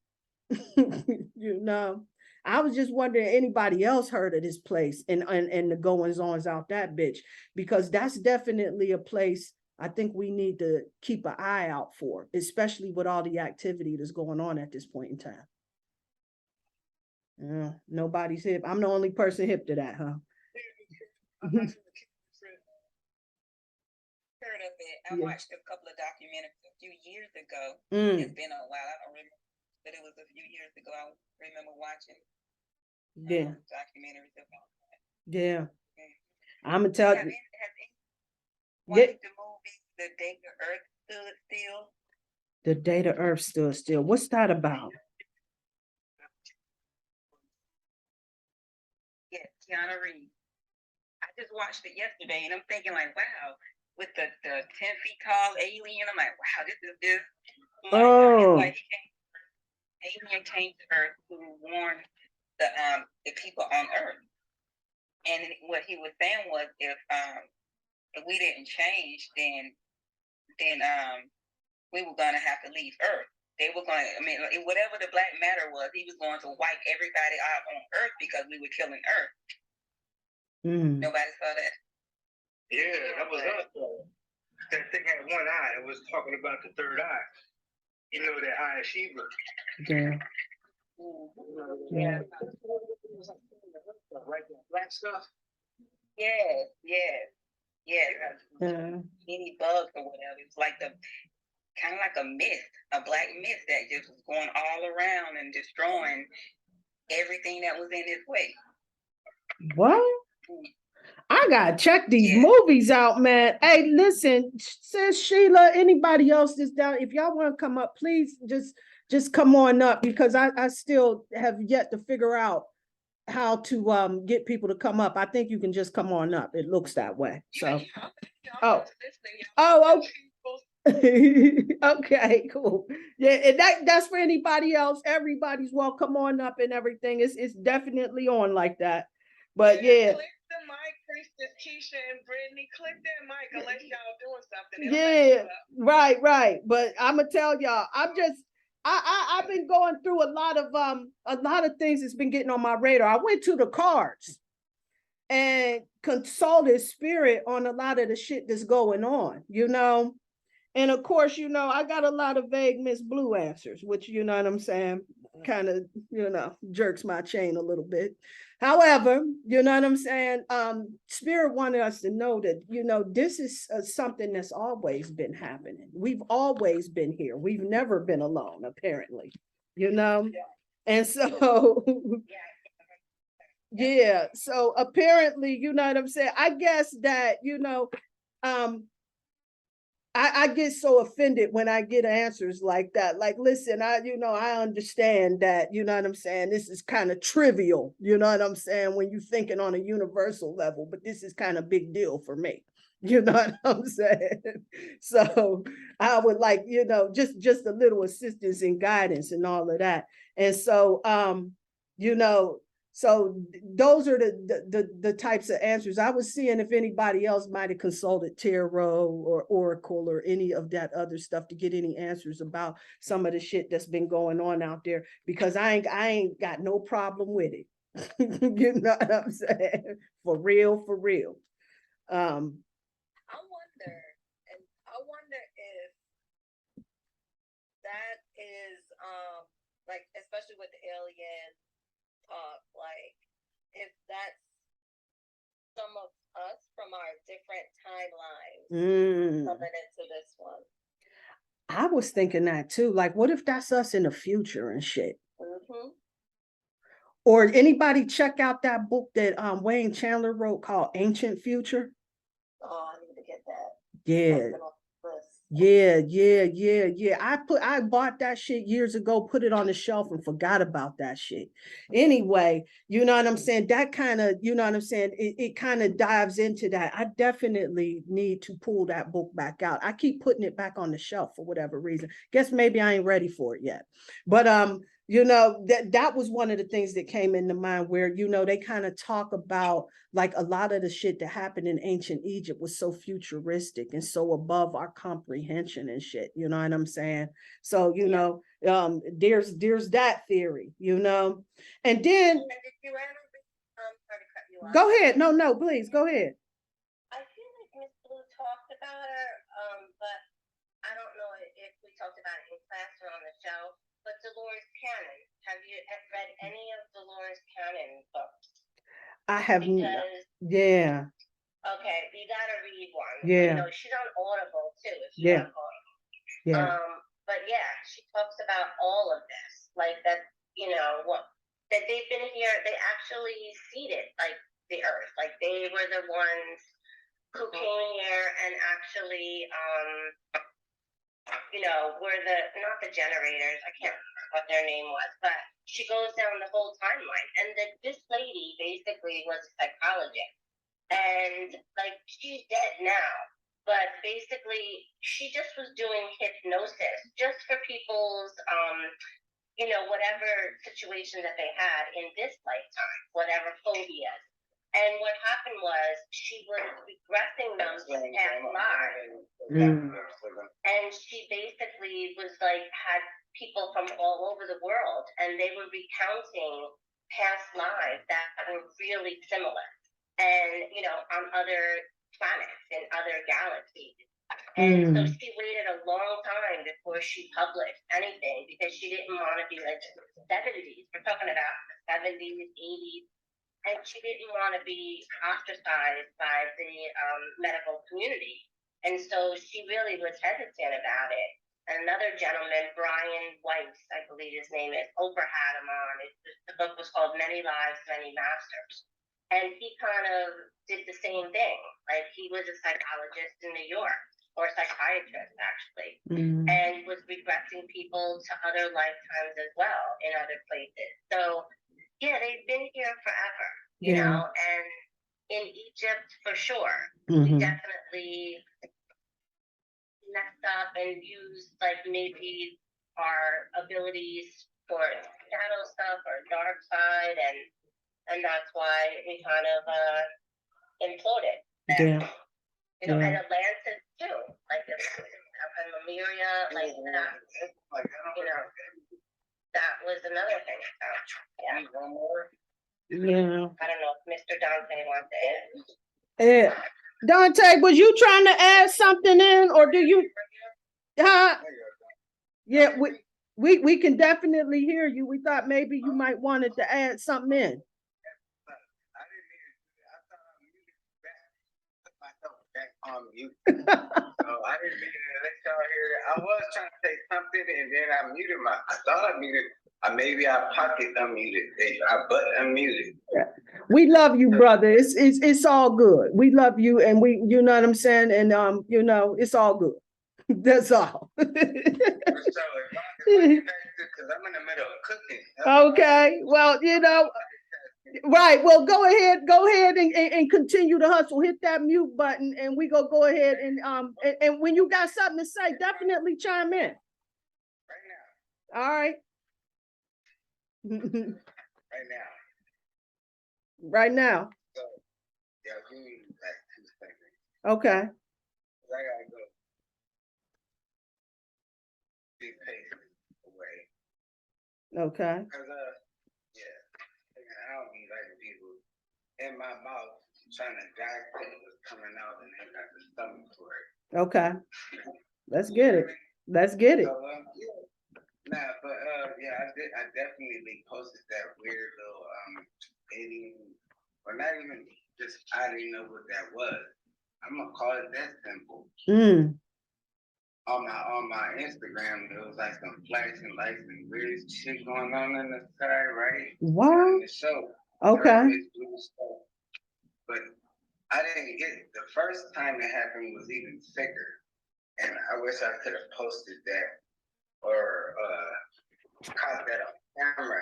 You know, I was just wondering anybody else heard of this place and the goings ons out that bitch, because that's definitely a place I think we need to keep an eye out for, especially with all the activity that's going on at this point in time. Yeah, nobody's hip. I'm the only person hip to that, huh? Heard of it. I Yeah. watched a couple of documentaries a few years ago. Mm. It's been a while. I don't remember, but it was a few years ago. I remember watching Yeah, documentaries about that. yeah. Mm. I'm gonna tell Have you. any Yeah. watched the movie The Day the Earth Stood Still? The day the earth stood still. What's that about? Yes, Keanu Reeves. I just watched it yesterday, and I'm thinking like, wow, with the 10 feet tall alien, I'm like, wow, this is just. Oh. It's like alien came to Earth to warn the people on Earth, and what he was saying was if we didn't change, then we were gonna have to leave Earth. They were going to, I mean, whatever the black matter was, he was going to wipe everybody out on Earth because we were killing Earth. Mm. Nobody saw that. Yeah, that was us. That thing had one eye. It was talking about the third eye. You know, that eye of Shiva. Yeah. Yeah. Right, that black stuff. Yes. Any bugs or whatever. It's like kind of like a mist, a black mist that just was going all around and destroying everything that was in its way. What? I gotta check these movies out, man. Hey, listen, says Sheila, anybody else that's down, if y'all want to come up, please just come on up, because I still have yet to figure out how to get people to come up. I think you can just come on up. It looks that way. So Oh, oh, okay. Okay, cool. Yeah, and that's for anybody else. Everybody's welcome on up and everything. It's definitely on like that. But yeah. Click the mic, Priestess Keisha and Brittany. Click that mic unless y'all doing something. Yeah, right. But I'm gonna tell y'all, I've been going through a lot of things that's been getting on my radar. I went to the cards and consulted spirit on a lot of the shit that's going on, And of course, I got a lot of vague Miss Blue answers, which, you know what I'm saying, kind of, jerks my chain a little bit. However, you know what I'm saying? Spirit wanted us to know that, this is something that's always been happening. We've always been here. We've never been alone, apparently, And so, yeah, so apparently, you know what I'm saying? I guess that, I get so offended when I get answers like that. Like, listen, I understand that, you know what I'm saying? This is kind of trivial, you know what I'm saying? When you're thinking on a universal level, but this is kind of big deal for me. You know what I'm saying? So I would like, just a little assistance and guidance and all of that. And so, so those are the types of answers. I was seeing if anybody else might have consulted tarot or oracle or any of that other stuff to get any answers about some of the shit that's been going on out there, because I ain't got no problem with it. You know what I'm saying? For real. I wonder if that is like, especially with the alien talk, like if that's some of us from our different timelines coming into this one. I was thinking that too. Like, what if that's us in the future and shit? Or anybody check out that book that Wayne Chandler wrote called Ancient Future? Oh, I need to get that. Yeah. Yeah. I bought that shit years ago, put it on the shelf and forgot about that shit. Anyway, you know what I'm saying? That kind of, you know what I'm saying? It kind of dives into that. I definitely need to pull that book back out. I keep putting it back on the shelf for whatever reason. Guess maybe I ain't ready for it yet. But that was one of the things that came into mind where, they kind of talk about like a lot of the shit that happened in ancient Egypt was so futuristic and so above our comprehension and shit. You know what I'm saying? So, there's that theory, and then did you ever sorry to cut you off. Go ahead. No, please go ahead. I feel like Miss Blue talked about her, but I don't know if we talked about it in class or on the show. But Dolores Cannon, have you read any of Dolores Cannon's books? I have. Yeah. Okay, you gotta read one. Yeah. She's on Audible too. If you want Audible. Yeah. But yeah, she talks about all of this, like that. That they've been here. They actually seeded like the earth. Like they were the ones who came here and actually, were not the generators. I can't remember what their name was, but she goes down the whole timeline. And this lady basically was a psychologist. And like she's dead now, but basically she just was doing hypnosis just for people's whatever situation that they had in this lifetime, whatever phobias. And what happened was she was regressing them to past lives. And she basically was like had people from all over the world, and they were recounting past lives that were really similar. And on other planets and other galaxies. And so she waited a long time before she published anything because she didn't want to be like the 70s. We're talking about the 70s, 80s. And she didn't want to be ostracized by the medical community. And so she really was hesitant about it. Another gentleman, Brian Weiss, I believe his name is, Oprah had him on. The book was called Many Lives, Many Masters. And he kind of did the same thing. Like he was a psychologist in New York, or a psychiatrist actually, and was regressing people to other lifetimes as well in other places. So yeah, they've been here forever, you know, and in Egypt for sure. Mhm. We definitely messed up and used like maybe our abilities for shadow stuff or dark side, and that's why we kind of imploded. Yeah. You know, and Yeah. Atlantis too, like and Lemuria, like that. You know, that was another thing. So, yeah. Yeah. I don't know if Mr. Dante wants to add. Yeah. Dante, was you trying to add something in, or do you? Yeah, we can definitely hear you. We thought maybe you might wanted to add something in. On mute. So I didn't mean to let y'all hear it. I was trying to say something and then I muted I thought I muted. Maybe I pocket unmuted. I butt unmuted. Yeah. We love you, brother. It's all good. We love you, and we, you know what I'm saying, and you know, it's all good. That's all. So because I'm in the middle of cooking. Okay. Well, you know. Right. Well, go ahead and continue to hustle. Hit that mute button, and we go ahead and when you got something to say, definitely chime in. Right now. All right. Right now. Right now. So yeah, give me like 2 seconds. Okay. I gotta go. Be patient away. Okay. Because yeah, I don't be letting people in my mouth trying to dissect what's coming out and they got the stomach for it. Okay. Let's get it. Let's get it. So, yeah. Nah, but yeah, I definitely posted that weird little eating, or not even just, I didn't know what that was. I'm gonna call it that simple. On my Instagram, there was like some flashing lights and weird shit going on in the sky, right? What? In the show. Okay. But I didn't get it. The first time it happened was even sicker. And I wish I could have posted that or caught that on camera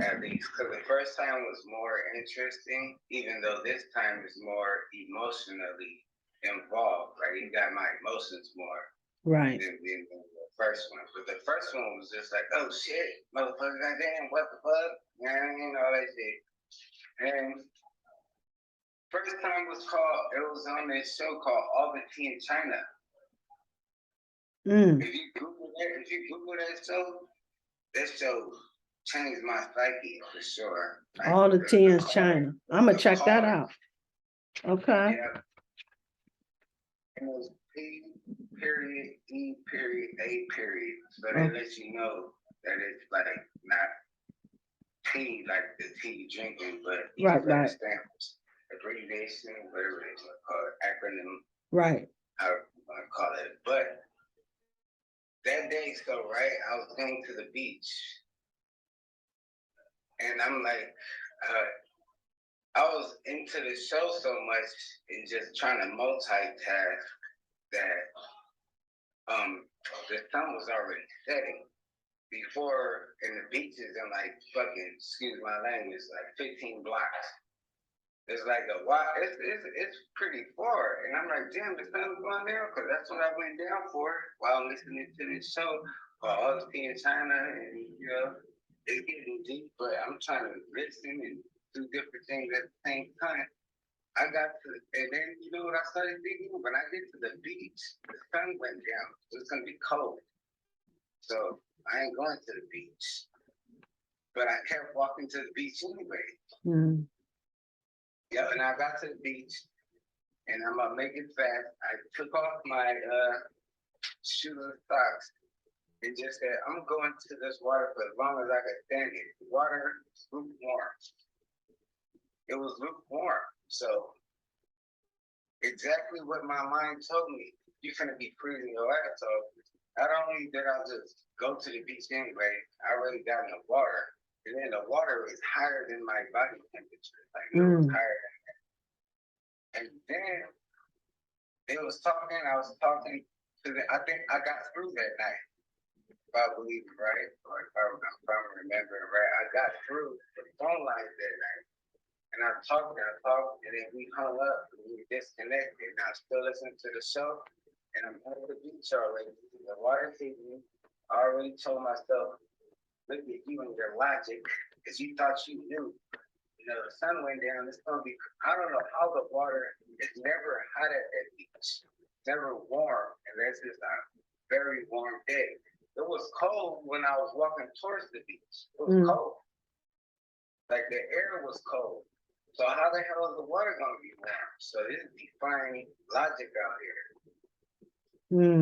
at least. Because the first time was more interesting, even though this time is more emotionally involved, right? You got my emotions more. Right. Than the first one. But the first one was just like, oh shit, motherfucker, goddamn, what the fuck? Man, you know, all that shit. And first time was called, it was on this show called All the Tea in China. If you Google that show changed my psyche for sure. Like, All the tea in China. I'm gonna check that out. Okay. Yeah. It was P period, E period, A period. So they let you know that it's like not tea like the tea you drinking, but you understand abbreviation, whatever they call it, acronym. Right. I want to call it. But that day, so right, I was going to the beach. And I'm like, I was into the show so much and just trying to multitask that the sun was already setting before in the beaches and like fucking, excuse my language, like 15 blocks. It's like a while, it's pretty far. And I'm like, damn, the sun's going down, because that's what I went down for while listening to this show called All the Tea in China. And, you know, it's getting deep, but I'm trying to listen and do different things at the same time. I got to, and then you know what I started thinking? When I get to the beach, the sun went down. It's gonna be cold. So I ain't going to the beach. But I kept walking to the beach anyway. Yeah, and I got to the beach and I'm gonna make it fast. I took off my shooter socks and just said, I'm going to this water for as long as I can stand it. The water was lukewarm. It was lukewarm. So exactly what my mind told me. You're gonna be freezing your ass off. Not only did I just go to the beach anyway, I already got in the water. And then the water was higher than my body temperature. Like it was higher than that. And then I was talking to them. I think I got through that night. If I believe it right, or if I'm remembering right, I got through the phone lines that night. And I I talked, and then we hung up, and we disconnected, and I still listen to the show, and I'm on the beach already. The water hit me. I already told myself, look at you and your logic, because you thought you knew. You know, the sun went down, it's gonna be, I don't know how the water is never hot at that beach, never warm, and that's just a very warm day. It was cold when I was walking towards the beach. It was cold. Like the air was cold. So how the hell is the water gonna be warm? So this is defying logic out here.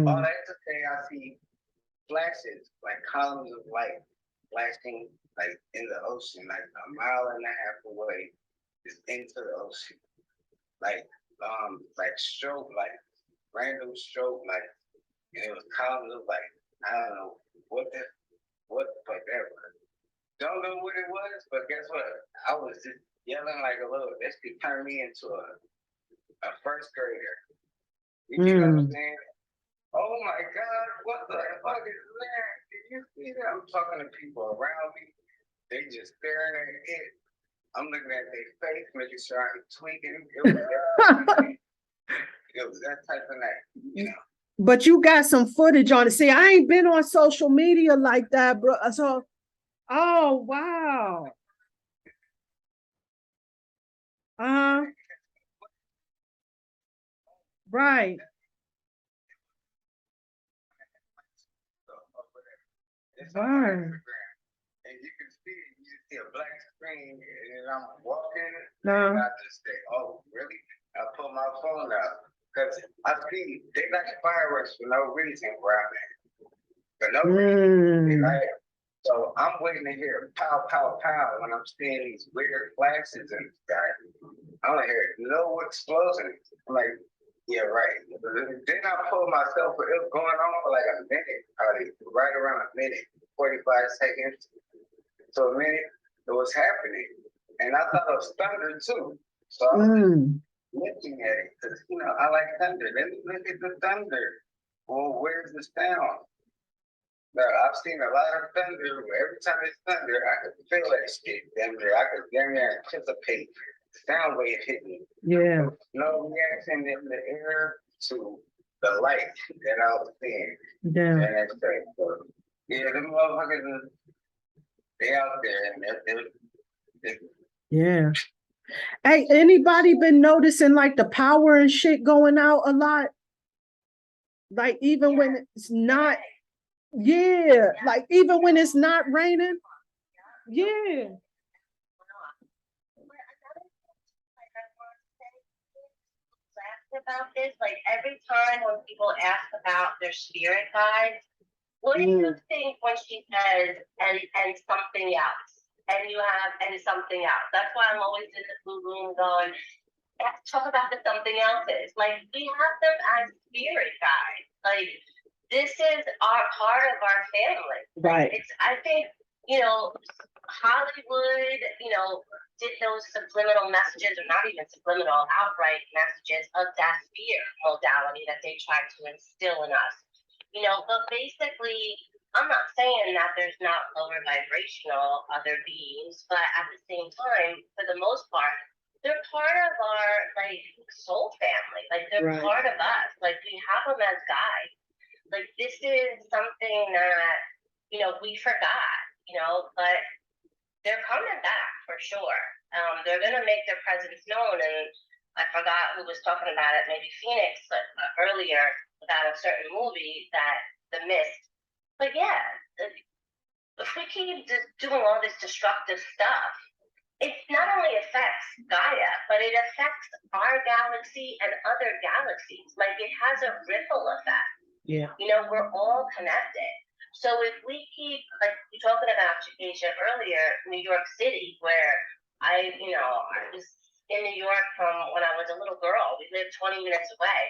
All that to say, I see flashes, like columns of light flashing like in the ocean, like a mile and a half away, is into the ocean. Like strobe light, random strobe light. And it was columns of light. I don't know what the fuck that was. Don't know what it was, but guess what? I was just yelling like a little. This could turn me into a first grader. You know what I'm saying? Oh my God, what the fuck is that? Did you see that? I'm talking to people around me. They just staring at it. I'm looking at their face, making sure I ain't tweaking. It was that type of night, you know. But you got some footage on it. See, I ain't been on social media like that, bro. So, oh wow. Right. It's on my Instagram, and you can see a black screen, and I'm walking, and I just say, "Oh, really?" I pull my phone out because I see they like fireworks for no reason where I'm at. For no reason, right? So I'm waiting to hear pow, pow, pow when I'm seeing these weird flashes in the sky. I don't hear no explosion. I'm like, yeah, right. Then I pulled myself, but it was going on for like a minute, probably right around a minute, 45 seconds. So a minute, it was happening. And I thought it was thunder too. So I was looking at it, because, you know, I like thunder. Let me look at the thunder. Well, where's the sound? Now, I've seen a lot of thunder. Every time it's thunder, I could feel that shit. Thunder. I could damn near anticipate the sound wave hitting me. Yeah. No reaction in the air to the light that I was seeing. Yeah. And that's great. So, yeah, them motherfuckers, they out there, and they're yeah. Hey, anybody been noticing like the power and shit going out a lot? Like even when it's not, like even when it's not raining? Yeah. About this, like every time when people ask about their spirit guides, what do you think when she says and something else, and you have and something else? That's why I'm always in the blue room going, let's talk about the something else's. Like we have them as spirit guides. Like this is our part of our family. Right. I think, you know, Hollywood, you know, did those subliminal messages, or not even subliminal, outright messages of that fear modality that they tried to instill in us. You know, but basically, I'm not saying that there's not lower vibrational other beings, but at the same time, for the most part, they're part of our like soul family. Like they're part of us. Like we have them as guides. Like this is something that, you know, we forgot, you know, but they're coming back for sure. They're going to make their presence known. And I forgot who was talking about it, maybe Phoenix, but earlier about a certain movie that The Mist. But yeah, if we keep just doing all this destructive stuff, it not only affects Gaia, but it affects our galaxy and other galaxies. Like it has a ripple effect. Yeah. You know, we're all connected. So if we keep, like you're talking about Asia earlier, New York City, where I was in New York from when I was a little girl. We lived 20 minutes away.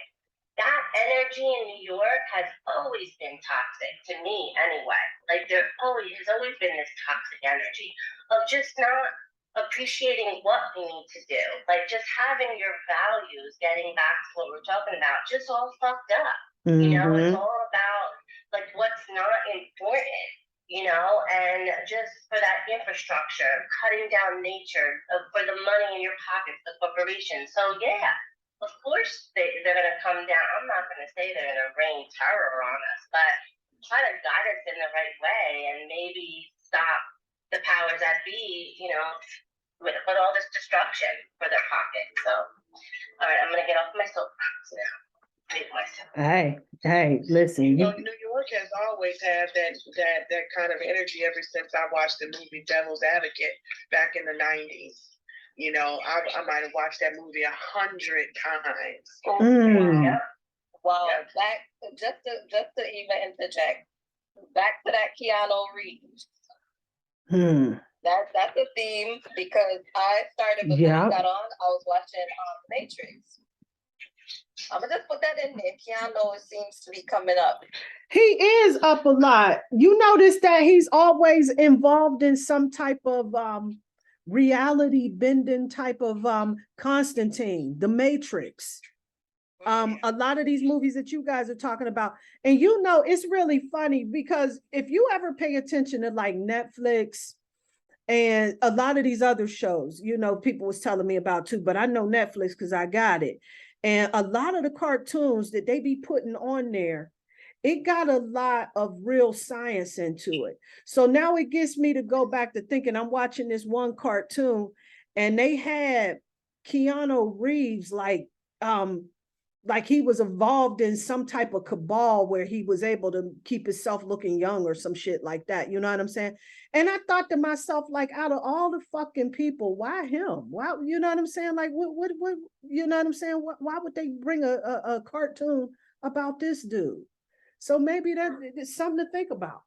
That energy in New York has always been toxic to me anyway. Like there has always been this toxic energy of just not appreciating what we need to do. Like just having your values, getting back to what we're talking about, just all fucked up. You know, it's all about like what's not important. and just for that infrastructure, cutting down nature, for the money in your pockets, the corporation. So yeah, of course they're going to come down. I'm not going to say they're going to rain terror on us, but try to guide us in the right way and maybe stop the powers that be, with all this destruction for their pocket. So, all right, I'm going to get off my soapbox now. Hey, listen. New York has always had that kind of energy ever since I watched the movie Devil's Advocate back in the 90s. I might have watched that movie 100 times. Well, just to even interject, back to that Keanu Reeves. That's a theme because I started before you got on. I was watching Matrix. I'm gonna just put that in there. Keanu seems to be coming up. He is up a lot. You notice that he's always involved in some type of reality bending type of Constantine, The Matrix. A lot of these movies that you guys are talking about, and it's really funny because if you ever pay attention to like Netflix and a lot of these other shows, people was telling me about too, but I know Netflix because I got it. And a lot of the cartoons that they be putting on there, it got a lot of real science into it. So now it gets me to go back to thinking, I'm watching this one cartoon and they had Keanu Reeves like he was involved in some type of cabal where he was able to keep himself looking young or some shit like that. You know what I'm saying? And I thought to myself, like, out of all the fucking people, why him? Why, you know what I'm saying? Like, what, you know what I'm saying? Why would they bring a cartoon about this dude? So maybe it's something to think about.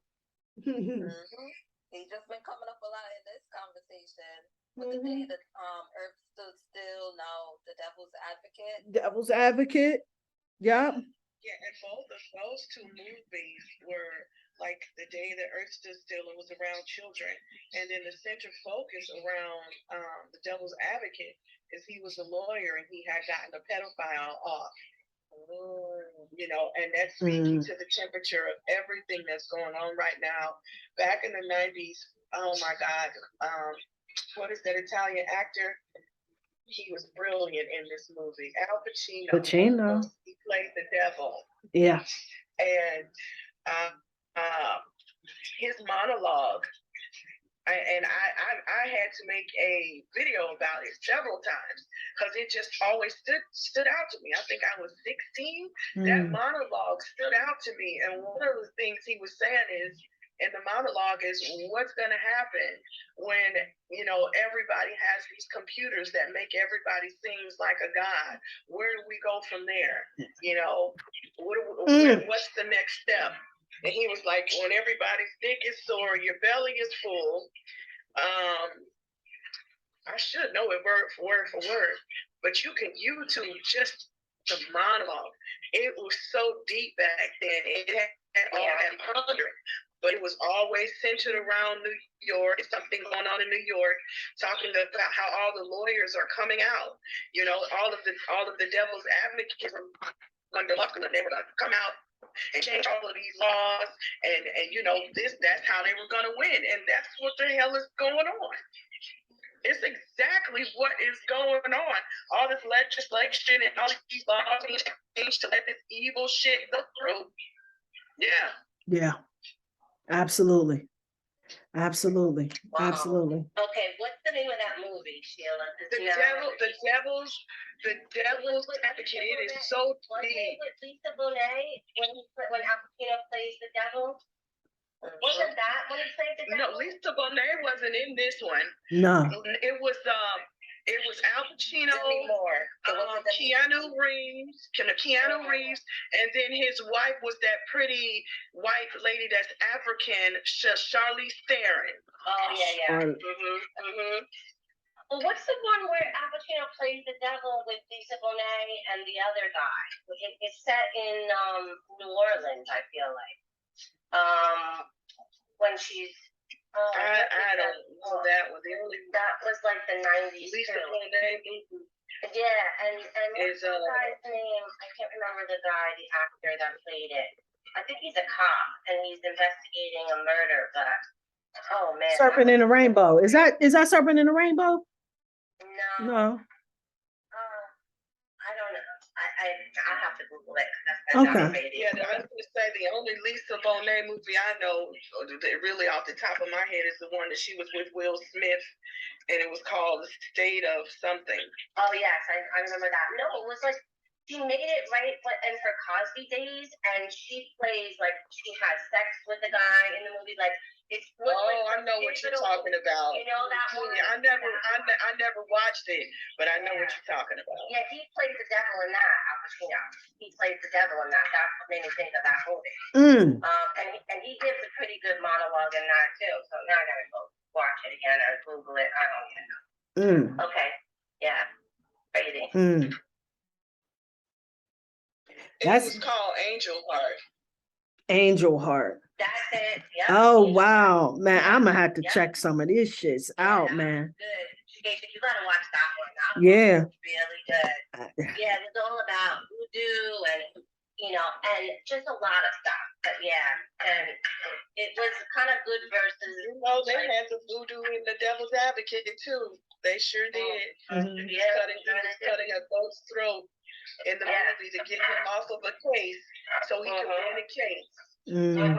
He's just been coming up a lot in this conversation. With the day that Earth stood still, now the Devil's Advocate. Devil's Advocate, yeah. Yeah, and both of those two movies were like The Day That Earth Stood Still. It was around children, and then the center focus around the Devil's Advocate is he was a lawyer and he had gotten a pedophile off. And that's speaking to the temperature of everything that's going on right now. Back in the 90s, oh my God, what is that Italian actor? He was brilliant in this movie. Al Pacino. He played the devil. Yeah. And his monologue, and I had to make a video about it several times because it just always stood out to me. I think I was 16. That monologue stood out to me. And one of the things he was saying is, in the monologue, is what's going to happen when, everybody has these computers that make everybody seems like a god. Where do we go from there? What's the next step? And he was like, when everybody's dick is sore, your belly is full. I should know it word for word, but you can YouTube just the monologue. It was so deep back then. It had all that pondering, but it was always centered around New York. Something going on in New York, talking about how all the lawyers are coming out. All of the devil's advocates under luck, and they were going to come out and change all of these laws, and that's how they were going to win, and that's what the hell is going on. It's exactly what is going on. All this legislation and all these laws being changed to let this evil shit go through. Yeah. Absolutely. Wow. Absolutely. Okay, what's the name of that movie, Sheila? The Devil's Advocate. It is so deep. With Lisa Bonet when Al Pacino plays the devil? Wasn't that when he played the devil? No, Lisa Bonet wasn't in this one. No. It was Al Pacino, Keanu Reeves, and then his wife was that pretty white lady that's African, Charlize Theron. Oh yeah. Well, what's the one where Al Pacino plays the devil with Lisa Bonet and the other guy? It's set in New Orleans, I feel like. When she's I don't know that one. That was like the 90s. Lisa Bonet. Yeah, and what's the guy's name? I can't remember the actor that played it. I think he's a cop and he's investigating a murder, but oh man. Serpent in the Rainbow. Is that Serpent in the Rainbow? No. No. I don't know. I have to Google it. Okay. Yeah, I was gonna say the only Lisa Bonet movie I know, really off the top of my head, is the one that she was with Will Smith, and it was called The State of Something. Oh yes, I remember that. No, it was like she made it right in her Cosby days, and she plays like she has sex with the guy in the movie. Like it's. I know what you're talking about. You know that one? I never watched it, but I know what you're talking about. Yeah, he plays the devil in that. Al Pacino. He plays the devil in that. That's what made me think of that movie. And he gives a pretty good monologue in that too. So now I gotta go watch it again or Google it. I don't even know. Okay. Yeah. Crazy. It was called Angel Heart. Angel Heart. That's it. Yep. Oh wow, man! I'm gonna have to check some of these shits out, man. Good. You gotta watch that one. That yeah. was really good. Yeah, it was all about voodoo and and just a lot of stuff. But yeah, and it was kind of good versus. They had the voodoo and the devil's advocate too. They sure did. Cutting a goat's throat in the movie to get him off of a case so he could win a case. Yeah,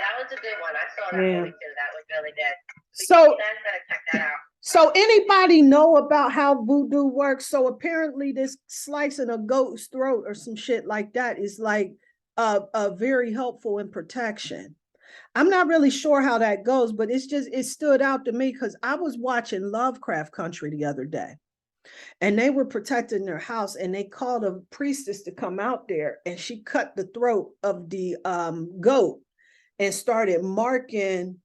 that was a good one. I saw that movie too. That was really good. So you guys gotta check that out. So anybody know about how voodoo works? So apparently this slicing a goat's throat or some shit like that is like very helpful in protection. I'm not really sure how that goes, but it stood out to me because I was watching Lovecraft Country the other day. And they were protecting their house, and they called a priestess to come out there, and she cut the throat of the goat and started marking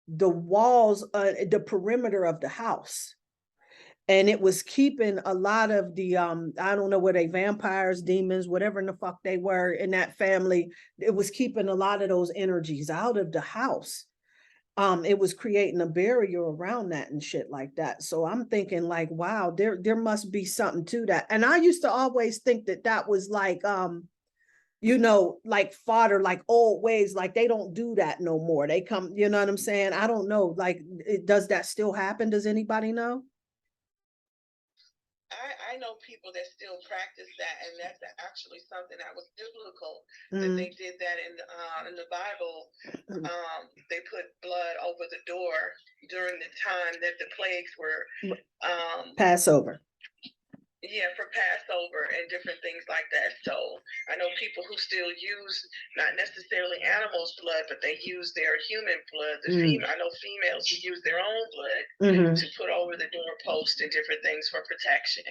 the walls, the perimeter of the house. And it was keeping a lot of the, I don't know, were they vampires, demons, whatever in the fuck they were in that family. It was keeping a lot of those energies out of the house. It was creating a barrier around that and shit like that. So I'm thinking like, wow, there must be something to that. And I used to always think that was like, like fodder, like old ways, like they don't do that no more. They come, you know what I'm saying? I don't know. Like, does that still happen? Does anybody know? I know people that still practice that, and that's actually something that was biblical. That they did that in the Bible. They put blood over the door during the time that the plagues were Passover. Yeah, for Passover and different things like that. So I know people who still use not necessarily animals' blood, but they use their human blood. I know females who use their own blood to put over the doorpost and different things for protection.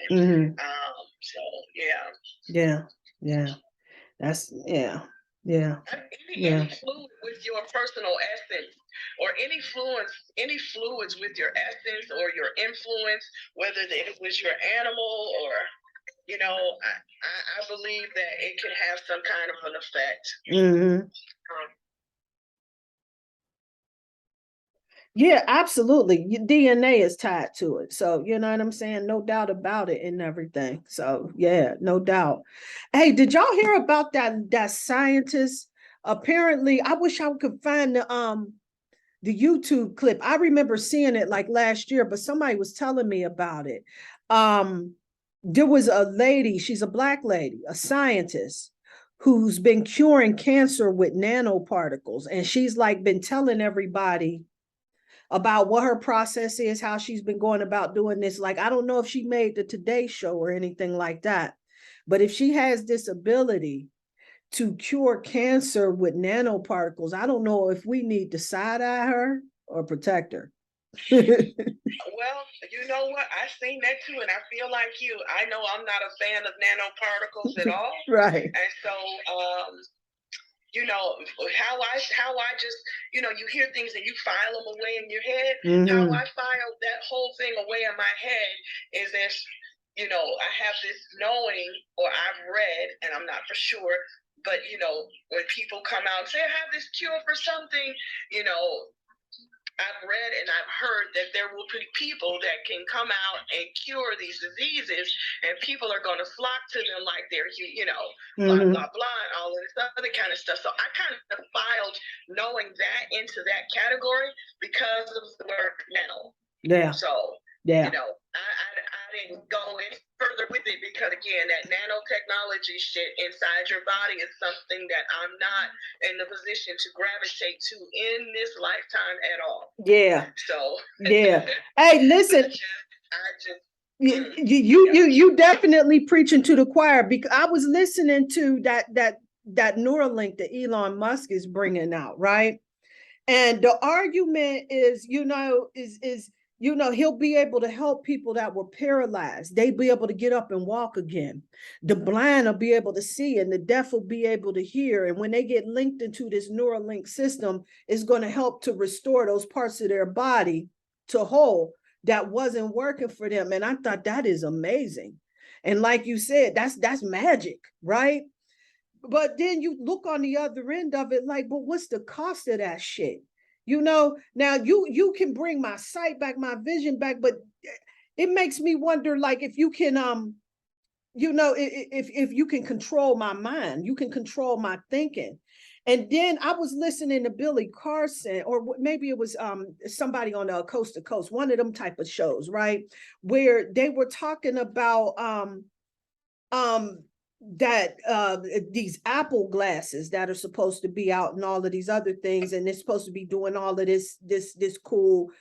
So yeah, that's Any fluid with your personal essence, or any fluids with your essence or your influence, whether it was your animal or, I believe that it can have some kind of an effect. Yeah, absolutely. Your DNA is tied to it. So, you know what I'm saying? No doubt about it and everything. So, yeah, no doubt. Hey, did y'all hear about that scientist? Apparently, I wish I could find the YouTube clip. I remember seeing it like last year, but somebody was telling me about it. There was a lady, she's a Black lady, a scientist who's been curing cancer with nanoparticles. And she's like been telling everybody about what her process is, how she's been going about doing this. Like, I don't know if she made the Today Show or anything like that, but if she has this ability to cure cancer with nanoparticles, I don't know if we need to side-eye her or protect her. Well, you know what? I've seen that too, and I feel like you. I know I'm not a fan of nanoparticles at all. Right. And so, how I just, you hear things and you file them away in your head. How I file that whole thing away in my head is if, I have this knowing, or I've read, and I'm not for sure, but, when people come out and say, I have this cure for something, I've read and I've heard that there will be people that can come out and cure these diseases, and people are going to flock to them like they're, blah, blah, blah, and all of this other kind of stuff. So I kind of filed knowing that into that category because of the word nano. Yeah. So, yeah. I didn't go any further with it because, again, that nanotechnology shit inside your body is something that I'm not in the position to gravitate to in this lifetime at all. Yeah. So, yeah. Hey, listen. You definitely preaching to the choir, because I was listening to that Neuralink that Elon Musk is bringing out, right? And the argument is, he'll be able to help people that were paralyzed. They'll be able to get up and walk again. The blind will be able to see, and the deaf will be able to hear. And when they get linked into this Neuralink system, it's going to help to restore those parts of their body to whole that wasn't working for them. And I thought that is amazing. And like you said, that's magic, right? But then you look on the other end of it, like, but what's the cost of that shit? Now you can bring my sight back, my vision back, but it makes me wonder, like, if you can, if you can control my mind, you can control my thinking. And then I was listening to Billy Carson, or maybe it was somebody on Coast to Coast, one of them type of shows, right? Where they were talking about that these Apple glasses that are supposed to be out and all of these other things, and they're supposed to be doing all of this cool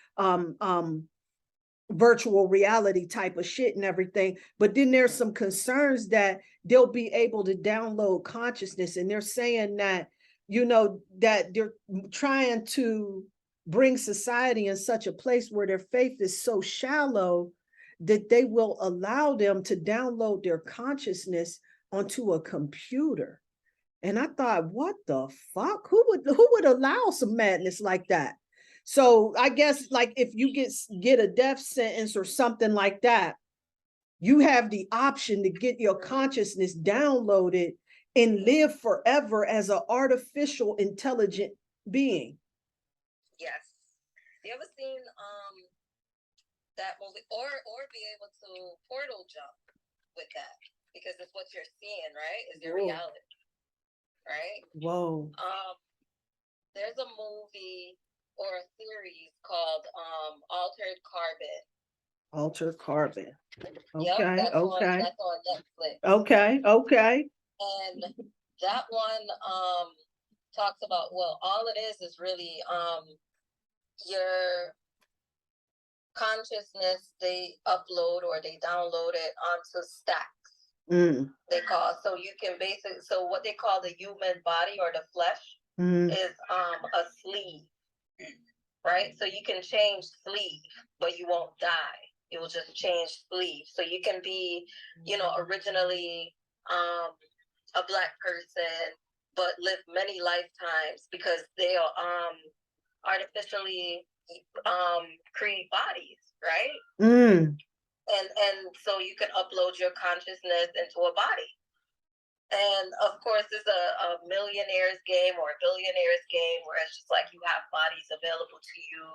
virtual reality type of shit and everything. But then there's some concerns that they'll be able to download consciousness, and they're saying that that they're trying to bring society in such a place where their faith is so shallow that they will allow them to download their consciousness onto a computer. And I thought, what the fuck? Who would allow some madness like that? So I guess, like, if you get a death sentence or something like that, you have the option to get your consciousness downloaded and live forever as an artificial intelligent being. Yes. You ever seen that movie, or be able to portal jump with that, because it's what you're seeing, right? Is your reality, right? Whoa. There's a movie or a series called Altered Carbon. Altered Carbon. Okay. Yep, that's okay. That's on Netflix. Okay. Okay. And that one talks about, well, all it is really your consciousness, they upload or they download it onto stacks. They call, so you can basically, so what they call the human body or the flesh is a sleeve, right? So you can change sleeve, but you won't die. It will just change sleeve. So you can be, originally a Black person, but live many lifetimes, because they'll artificially create bodies, right? And so you can upload your consciousness into a body. And of course, it's a millionaire's game or a billionaire's game, where it's just like you have bodies available to you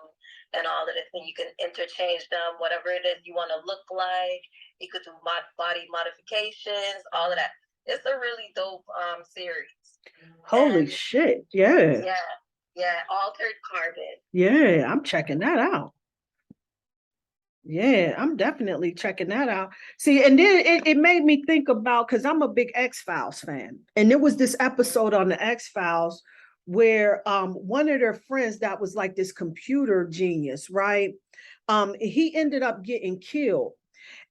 and all of this, and you can interchange them, whatever it is you want to look like. You could do body modifications, all of that. It's a really dope series. Holy shit. Yeah. Yeah. Altered Carbon. Yeah, I'm checking that out. Yeah, I'm definitely checking that out. See, and then it made me think about, because I'm a big X-Files fan. And there was this episode on the X-Files where one of their friends that was like this computer genius, right? He ended up getting killed.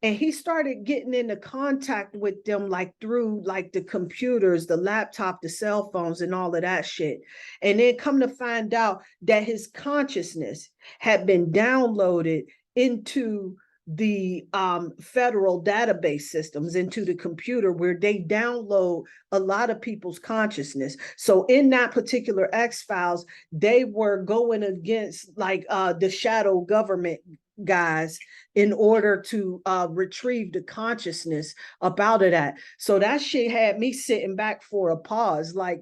And he started getting into contact with them, like through like the computers, the laptop, the cell phones, and all of that shit. And then come to find out that his consciousness had been downloaded into the federal database systems, into the computer, where they download a lot of people's consciousness. So in that particular X-Files, they were going against like the shadow government guys in order to retrieve the consciousness about it. So that shit had me sitting back for a pause, like,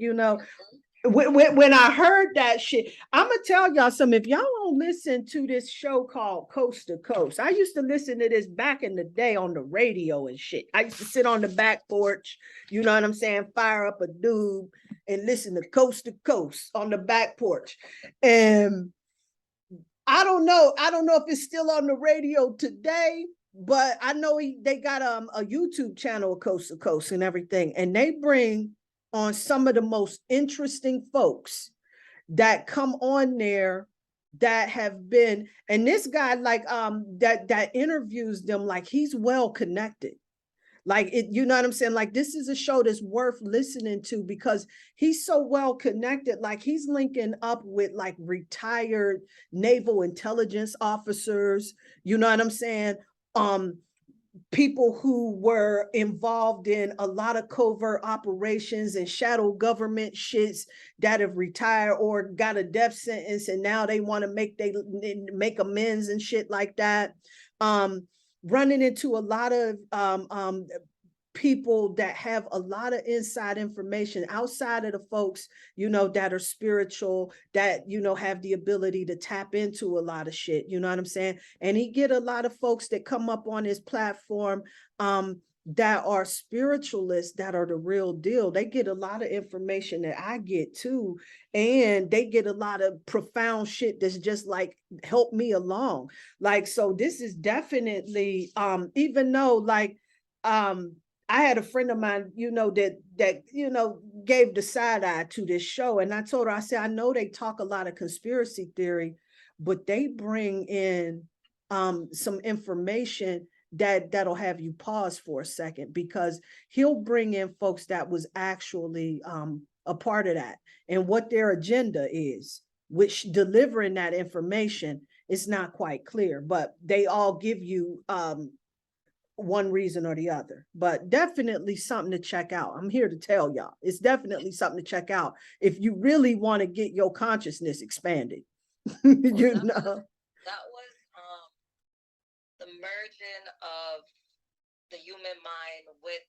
When I heard that shit, I'm gonna tell y'all something. If y'all don't listen to this show called Coast to Coast, I used to listen to this back in the day on the radio and shit. I used to sit on the back porch, you know what I'm saying, fire up a doob and listen to Coast to Coast on the back porch. And I don't know if it's still on the radio today, but I know they got a YouTube channel, Coast to Coast and everything, and they bring on some of the most interesting folks that come on there that have been, and this guy like that interviews them, like he's well connected. Like it, you know what I'm saying? Like this is a show that's worth listening to because he's so well connected. Like he's linking up with like retired naval intelligence officers, you know what I'm saying? People who were involved in a lot of covert operations and shadow government shits that have retired or got a death sentence and now they want to make amends and shit like that. Running into a lot of people that have a lot of inside information outside of the folks, you know, that are spiritual, that, you know, have the ability to tap into a lot of shit, you know what I'm saying? And he get a lot of folks that come up on his platform that are spiritualists, that are the real deal. They get a lot of information that I get too, and they get a lot of profound shit that's just like help me along. Like, so this is definitely even though like I had a friend of mine, you know, that you know gave the side eye to this show, and I told her, I said, I know they talk a lot of conspiracy theory, but they bring in some information that'll have you pause for a second, because he'll bring in folks that was actually a part of that and what their agenda is, which delivering that information is not quite clear, but they all give you one reason or the other. But definitely something to check out. I'm here to tell y'all, it's definitely something to check out if you really want to get your consciousness expanded. You know, that was the merging of the human mind with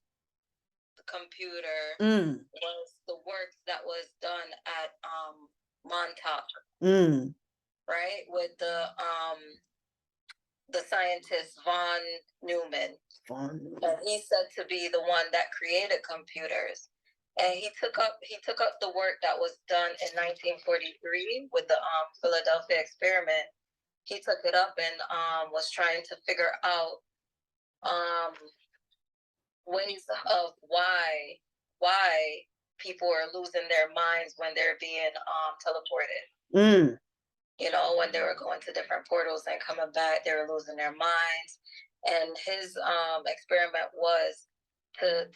the computer was the work that was done at Montauk, right, with the scientist von Neumann. And he's said to be the one that created computers. And he took up the work that was done in 1943 with the Philadelphia experiment. He took it up and was trying to figure out ways of why people are losing their minds when they're being teleported. You know, when they were going to different portals and coming back, they were losing their minds. And his experiment was to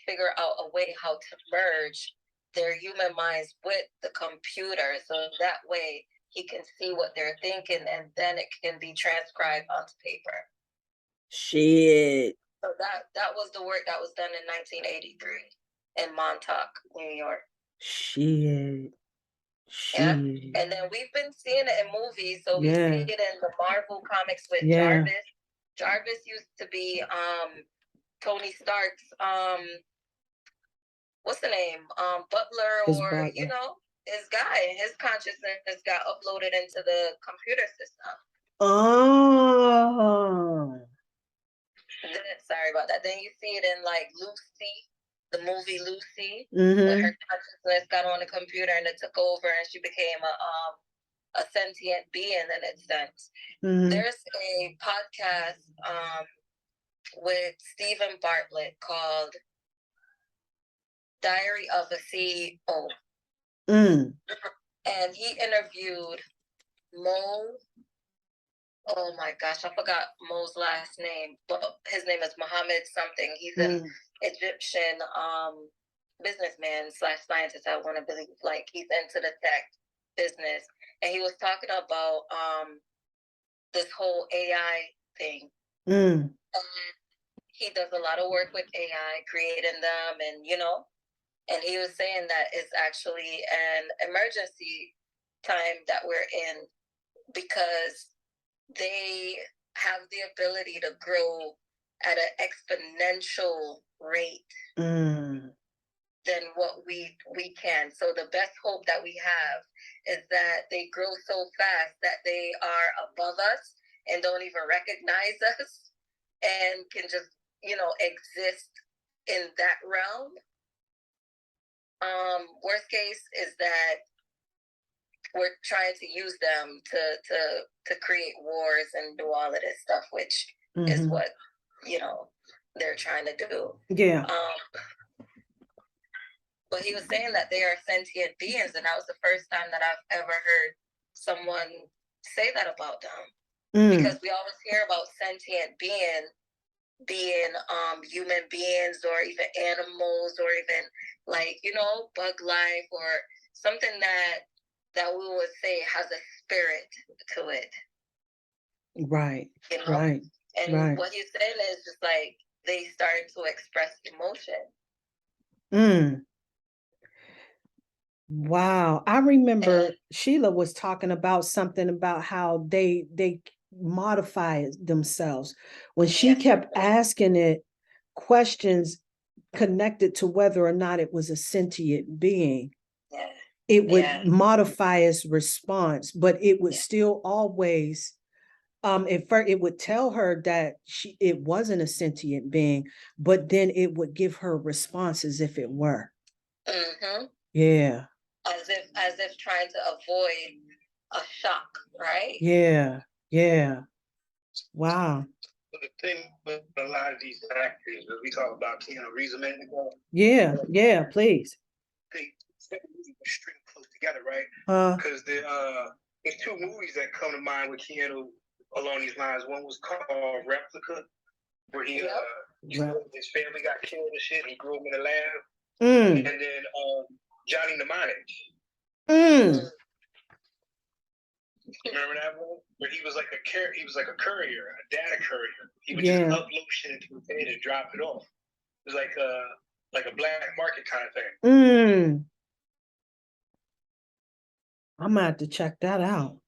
figure out a way how to merge their human minds with the computer, so that way he can see what they're thinking, and then it can be transcribed onto paper. Shit. So that was the work that was done in 1983 in Montauk, New York. Shit. Yeah. And then we've been seeing it in movies. So we see it in the Marvel comics with Jarvis. Jarvis used to be Tony Stark's what's the name? Butler, or butler. You know, his guy. His consciousness got uploaded into the computer system. Oh. Sorry about that. Then you see it in like Lucy, the movie Lucy, where her consciousness got on the computer and it took over, and she became a sentient being in its sense. There's a podcast with Stephen Bartlett called Diary of a CEO. And he interviewed Mo. Oh my gosh, I forgot Mo's last name, but his name is Mohammed something. He's an Egyptian businessman / scientist. I want to believe, like, he's into the tech business, and he was talking about this whole AI thing. And he does a lot of work with AI, creating them, and you know, and he was saying that it's actually an emergency time that we're in, because they have the ability to grow at an exponential rate. than what we can. So the best hope that we have is that they grow so fast that they are above us and don't even recognize us and can just, exist in that realm. Worst case is that we're trying to use them to create wars and do all of this stuff, which is what they're trying to do. Yeah. But he was saying that they are sentient beings, and that was the first time that I've ever heard someone say that about them. Because we always hear about sentient being human beings or even animals or even bug life or something that we would say has a spirit to it. Right. Right. And what he's saying is just like they started to express emotion. Wow. I remember Sheila was talking about something about how they modify themselves when she kept asking it questions connected to whether or not it was a sentient being. It would modify its response, but it would still always it would tell her that it wasn't a sentient being, but then it would give her response as if it were. Yeah. As if trying to avoid a shock, right? Yeah. Yeah. Wow. The thing with a lot of these actors, we talk about Keanu Reeves a minute ago. Yeah. Yeah. Please. They string close together, right? Because there's two movies that come to mind with Keanu along these lines. One was called Replica, where his family got killed and shit. He grew up in a lab. And then Johnny Mnemonic. Remember that one? Where he was like a courier, a data courier. He would just upload shit into his head and drop it off. It was like a black market kind of thing. I'm gonna have to check that out.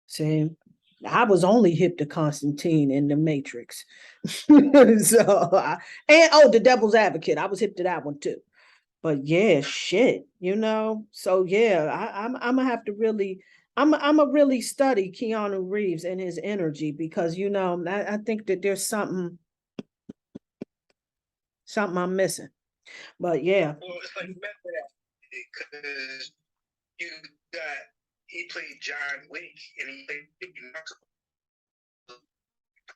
See, I was only hip to Constantine in the Matrix. The Devil's Advocate. I was hip to that one too. But yeah, shit, So yeah, I'm gonna have to really, I'm gonna really study Keanu Reeves and his energy because I think that there's something I'm missing. But yeah. Well, it's like remember that because he played John Wick and he played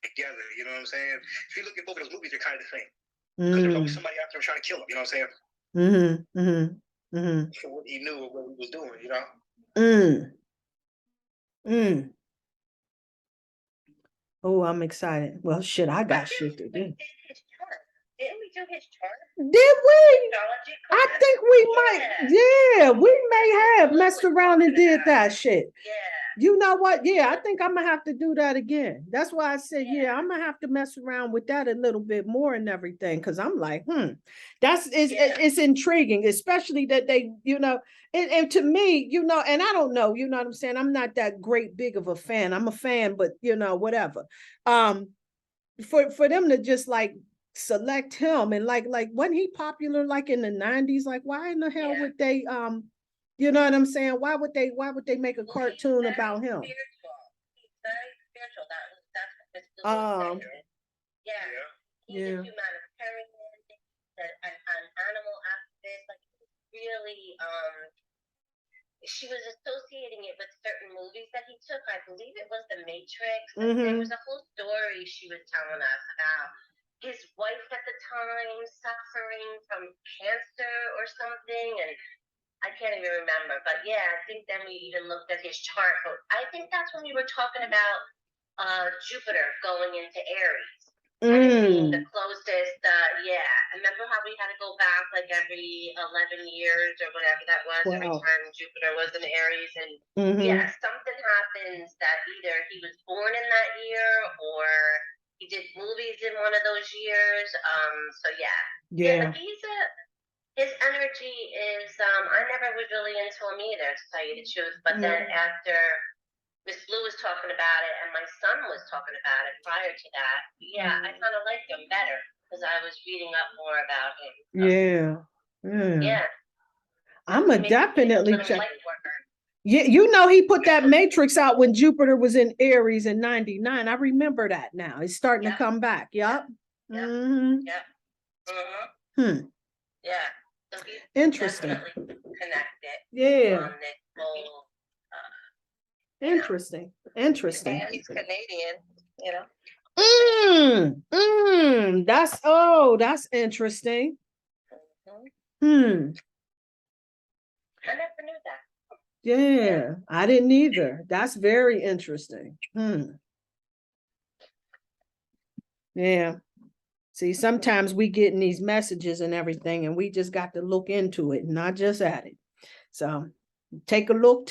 together. You know what I'm saying? If you look at both of those movies, they're kind of the same. Because there's always somebody out there trying to kill him. You know what I'm saying? For what he knew or what he was doing. Oh, I'm excited. Well, shit, I got shit to do. Didn't we do his chart? Did we? I think we might. Yeah, we may have messed around and did that shit. Yeah. You know what? Yeah, I think I'm gonna have to do that again. That's why I said, I'm gonna have to mess around with that a little bit more and everything. Cause I'm like, it's intriguing, especially that they, and to me, and I don't know, you know what I'm saying? I'm not that great big of a fan. I'm a fan, but whatever. For them to just like select him and like wasn't he popular like in the 90s? Like why in the hell would they you know what I'm saying? Why would they make a cartoon about him? He's very spiritual. That's what this is. He's a humanitarian, an animal activist. Like really she was associating it with certain movies that he took. I believe it was The Matrix. There was a whole story she was telling us about his wife at the time suffering from cancer or something, and I can't even remember. But yeah, I think then we even looked at his chart. But I think that's when we were talking about Jupiter going into Aries. And it being the closest, I remember how we had to go back like every 11 years or whatever that was, every time Jupiter was in Aries. And something happens that either he was born in that year or he did movies in one of those years. But his energy is, I never was really into him either, to tell you the truth. But then after Miss Blue was talking about it, and my son was talking about it prior to that. I kind of liked him better because I was reading up more about him. So. Yeah. I'ma Maybe definitely little check. light worker. Yeah, you know, he put that Matrix out when Jupiter was in Aries in 99. I remember that now. It's starting to come back. Yep. Yeah. Mm-hmm. Yeah. Hmm. Yeah. So he's Interesting. definitely connected Yeah. on this whole Interesting. Interesting. and he's Canadian, you know. That's interesting. Hmm. I never knew that. Yeah, I didn't either. That's very interesting. Yeah. See, sometimes we get in these messages and everything, and we just got to look into it, not just at it. So take a look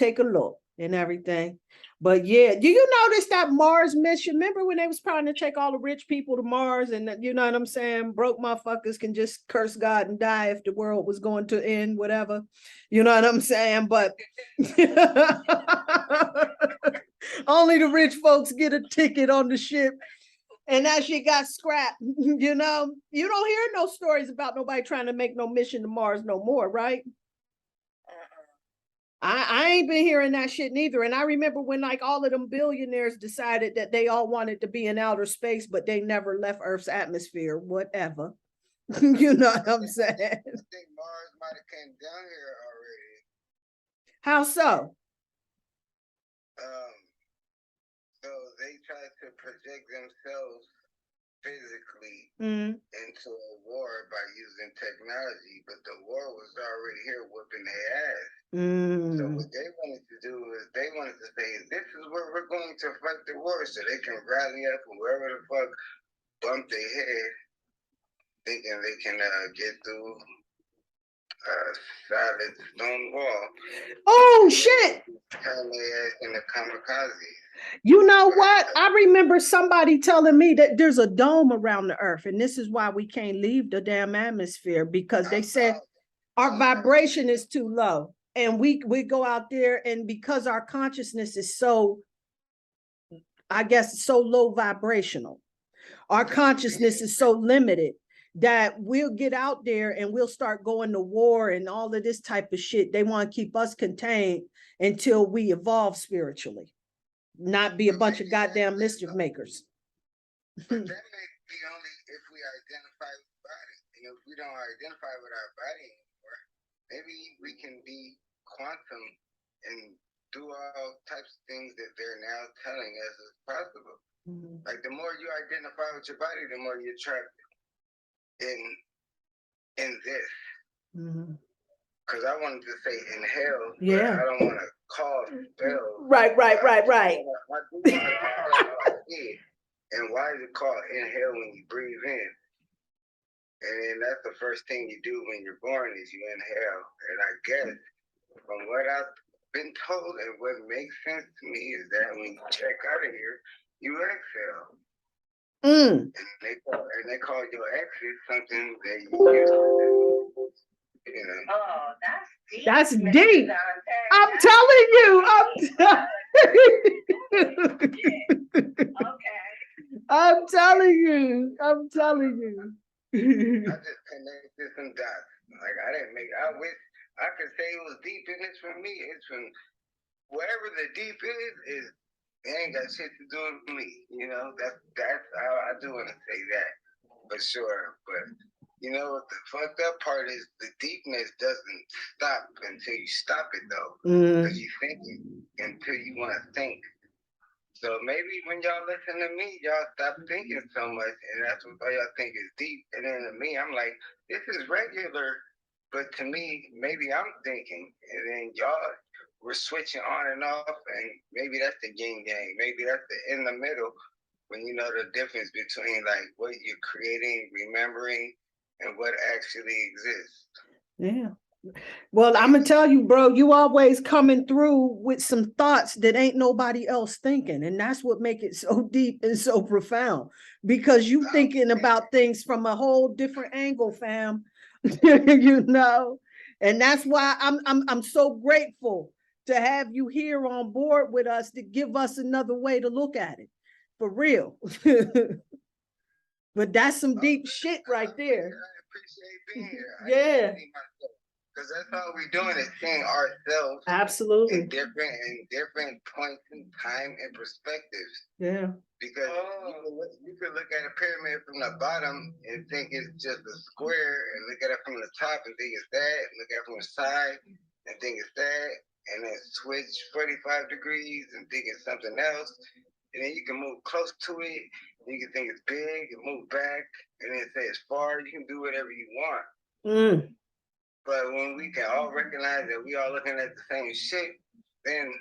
and everything. But yeah, do you notice that Mars mission? Remember when they was trying to take all the rich people to Mars, and you know what I'm saying? Broke motherfuckers can just curse God and die if the world was going to end, whatever. You know what I'm saying? But only the rich folks get a ticket on the ship. And that shit got scrapped. You know, you don't hear no stories about nobody trying to make no mission to Mars no more, right? I ain't been hearing that shit neither. And I remember when like all of them billionaires decided that they all wanted to be in outer space, but they never left Earth's atmosphere, whatever. You know what I'm saying? I think Mars might have came down here already. How so? So they tried to project themselves physically into a war by using technology, but the war was already here whooping their ass. So what they wanted to do is they wanted to say, this is where we're going to fight the war, so they can rally up whoever the fuck bump their head, thinking they can get through solid stone wall. Oh shit! Turn their ass into kamikaze. You know what? I remember somebody telling me that there's a dome around the Earth, and this is why we can't leave the damn atmosphere, because they said our vibration is too low. And we go out there, and because our consciousness is so, I guess, so low vibrational, our consciousness is so limited that we'll get out there and we'll start going to war and all of this type of shit. They want to keep us contained until we evolve spiritually, not be a bunch of goddamn mischief makers. But that may be only if we identify with the body. And if we don't identify with our body anymore, maybe we can be quantum and do all types of things that they're now telling us is possible. Like the more you identify with your body, the more you're trapped in this. Because I wanted to say in hell, but I don't want to call hell. Right. I do want to call it. And why is it called inhale when you breathe in? And then that's the first thing you do when you're born is you inhale. And I guess from what I've been told and what makes sense to me is that when you check out of here, you exhale. And they call your exit something that you used to do. You know? Oh, that's deep. That's deep. I'm telling you. Okay. I'm telling you. I just connected some dots. Like I wish I could say it was deep in this for me. It's from wherever the deep is it ain't got shit to do with me. You know, that's how I do want to say that for sure. But you know what the fucked up part is? The deepness doesn't stop until you stop it though. Because you thinking until you want to think. So maybe when y'all listen to me, y'all stop thinking so much, and that's what y'all think is deep. And then to me, I'm like, this is regular, but to me, maybe I'm thinking, and then y'all were switching on and off, and maybe that's the yin yang. Maybe that's the in the middle, when you know the difference between like what you're creating, remembering, and what actually exists. Yeah. Well, I'm gonna tell you, bro, you always coming through with some thoughts that ain't nobody else thinking. And that's what make it so deep and so profound, because you thinking about things from a whole different angle, fam. You know, and that's why I'm so grateful to have you here on board with us to give us another way to look at it, for real. But that's some deep shit right there. appreciate being here. Yeah. Because that's all we're doing is seeing ourselves Absolutely. in different points in time and perspectives. Yeah. Because you could look at a pyramid from the bottom and think it's just a square, and look at it from the top and think it's that, and look at it from the side and think it's that, and then switch 45 degrees and think it's something else. And then you can move close to it, and you can think it's big and move back, and then say it's far. You can do whatever you want. But when we can all recognize that we all looking at the same shit, then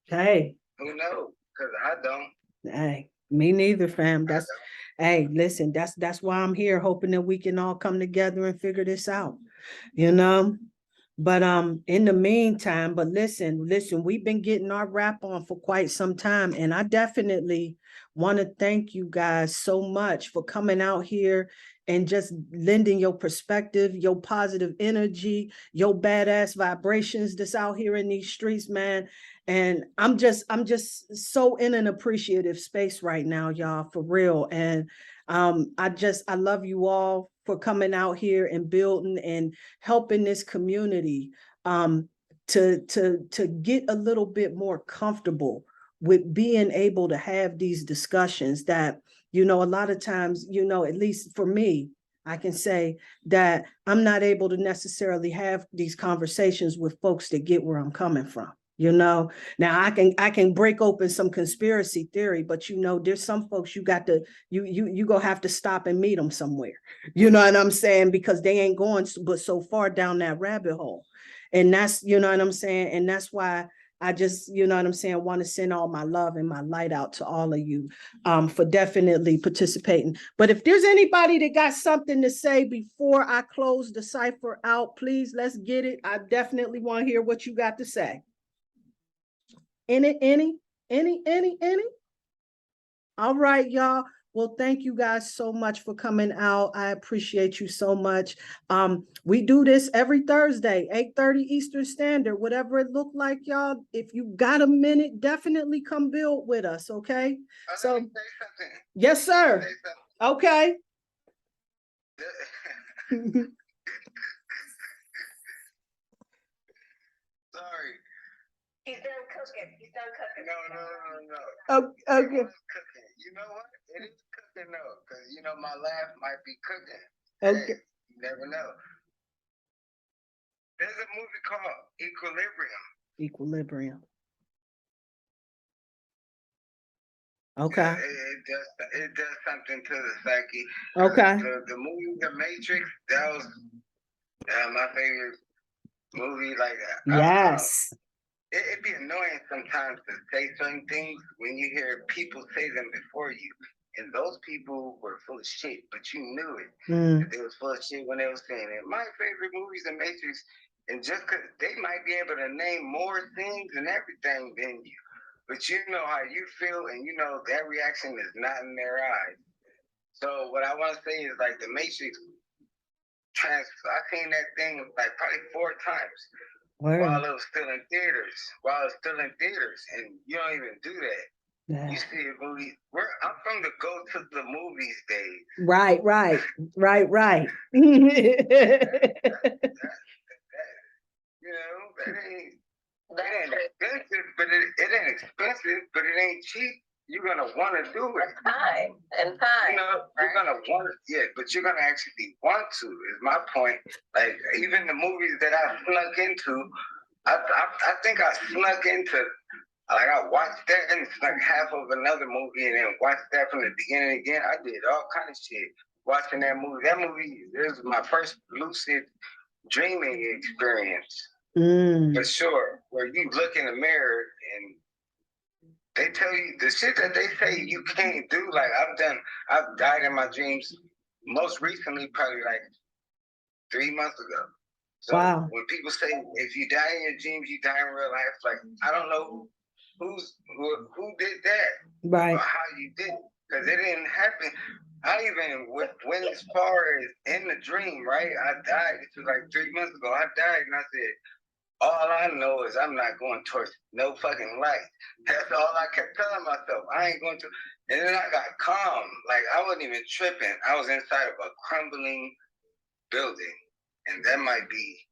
hey, who knows? Because I don't. Hey, me neither, fam. Hey, listen, that's why I'm here, hoping that we can all come together and figure this out, you know? But in the meantime, but listen, we've been getting our rap on for quite some time, and I definitely want to thank you guys so much for coming out here and just lending your perspective, your positive energy, your badass vibrations that's out here in these streets, man. And I'm just so in an appreciative space right now, y'all, for real. And I love you all for coming out here and building and helping this community to get a little bit more comfortable with being able to have these discussions that, you know, a lot of times, you know, at least for me, I can say that I'm not able to necessarily have these conversations with folks that get where I'm coming from. You know, now I can break open some conspiracy theory, but you know, there's some folks you got to, you gonna have to stop and meet them somewhere. You know what I'm saying? Because they ain't going but so far down that rabbit hole. And that's, you know what I'm saying? And that's why I just, you know what I'm saying, want to send all my love and my light out to all of you for definitely participating. But if there's anybody that got something to say before I close the cipher out, please, let's get it. I definitely want to hear what you got to say. Any? All right, y'all. Well, thank you guys so much for coming out. I appreciate you so much. We do this every Thursday, 8:30 Eastern Standard, whatever it looked like, y'all. If you got a minute, definitely come build with us, okay? So, yes, sir. Okay. Sorry. He's done cooking. No. Oh, okay. Cooking. You know what? It is cooking though, because you know my laugh might be cooking. Okay. Hey, you never know. There's a movie called Equilibrium. Okay. Yeah, it does something to the psyche. Okay. The movie The Matrix, that was my favorite movie. Like that. Yes. It'd be annoying sometimes to say certain things when you hear people say them before you. And those people were full of shit, but you knew it. That they was full of shit when they was saying it. My favorite movie's The Matrix, and just because they might be able to name more things and everything than you, but you know how you feel, and you know that reaction is not in their eyes. So what I want to say is like The Matrix, I've seen that thing like probably 4 times. Word. While it was still in theaters, and you don't even do that. Yeah. You see a movie. I'm from the go to the movies days. Right. You know, that ain't expensive, but it ain't expensive, but it ain't cheap. You're gonna want to do it. Time. You know, you're gonna want to, yeah, but you're gonna actually want to. Is my point. Like even the movies that I snuck into, I think I snuck into. Like I watched that and snuck half of another movie and then watched that from the beginning again. I did all kind of shit watching that movie. That movie, this was my first lucid dreaming experience. For sure. Where you look in the mirror and they tell you the shit that they say you can't do. Like I've died in my dreams most recently, probably like 3 months ago. So wow. When people say if you die in your dreams, you die in real life, like I don't know who did that, right? Or how you did it, because it didn't happen. I even went as far as in the dream, right? I died. It was like 3 months ago. I died, and I said, all I know is I'm not going towards no fucking light. That's all I kept telling myself. I ain't going to. And then I got calm. Like, I wasn't even tripping. I was inside of a crumbling building. And that might be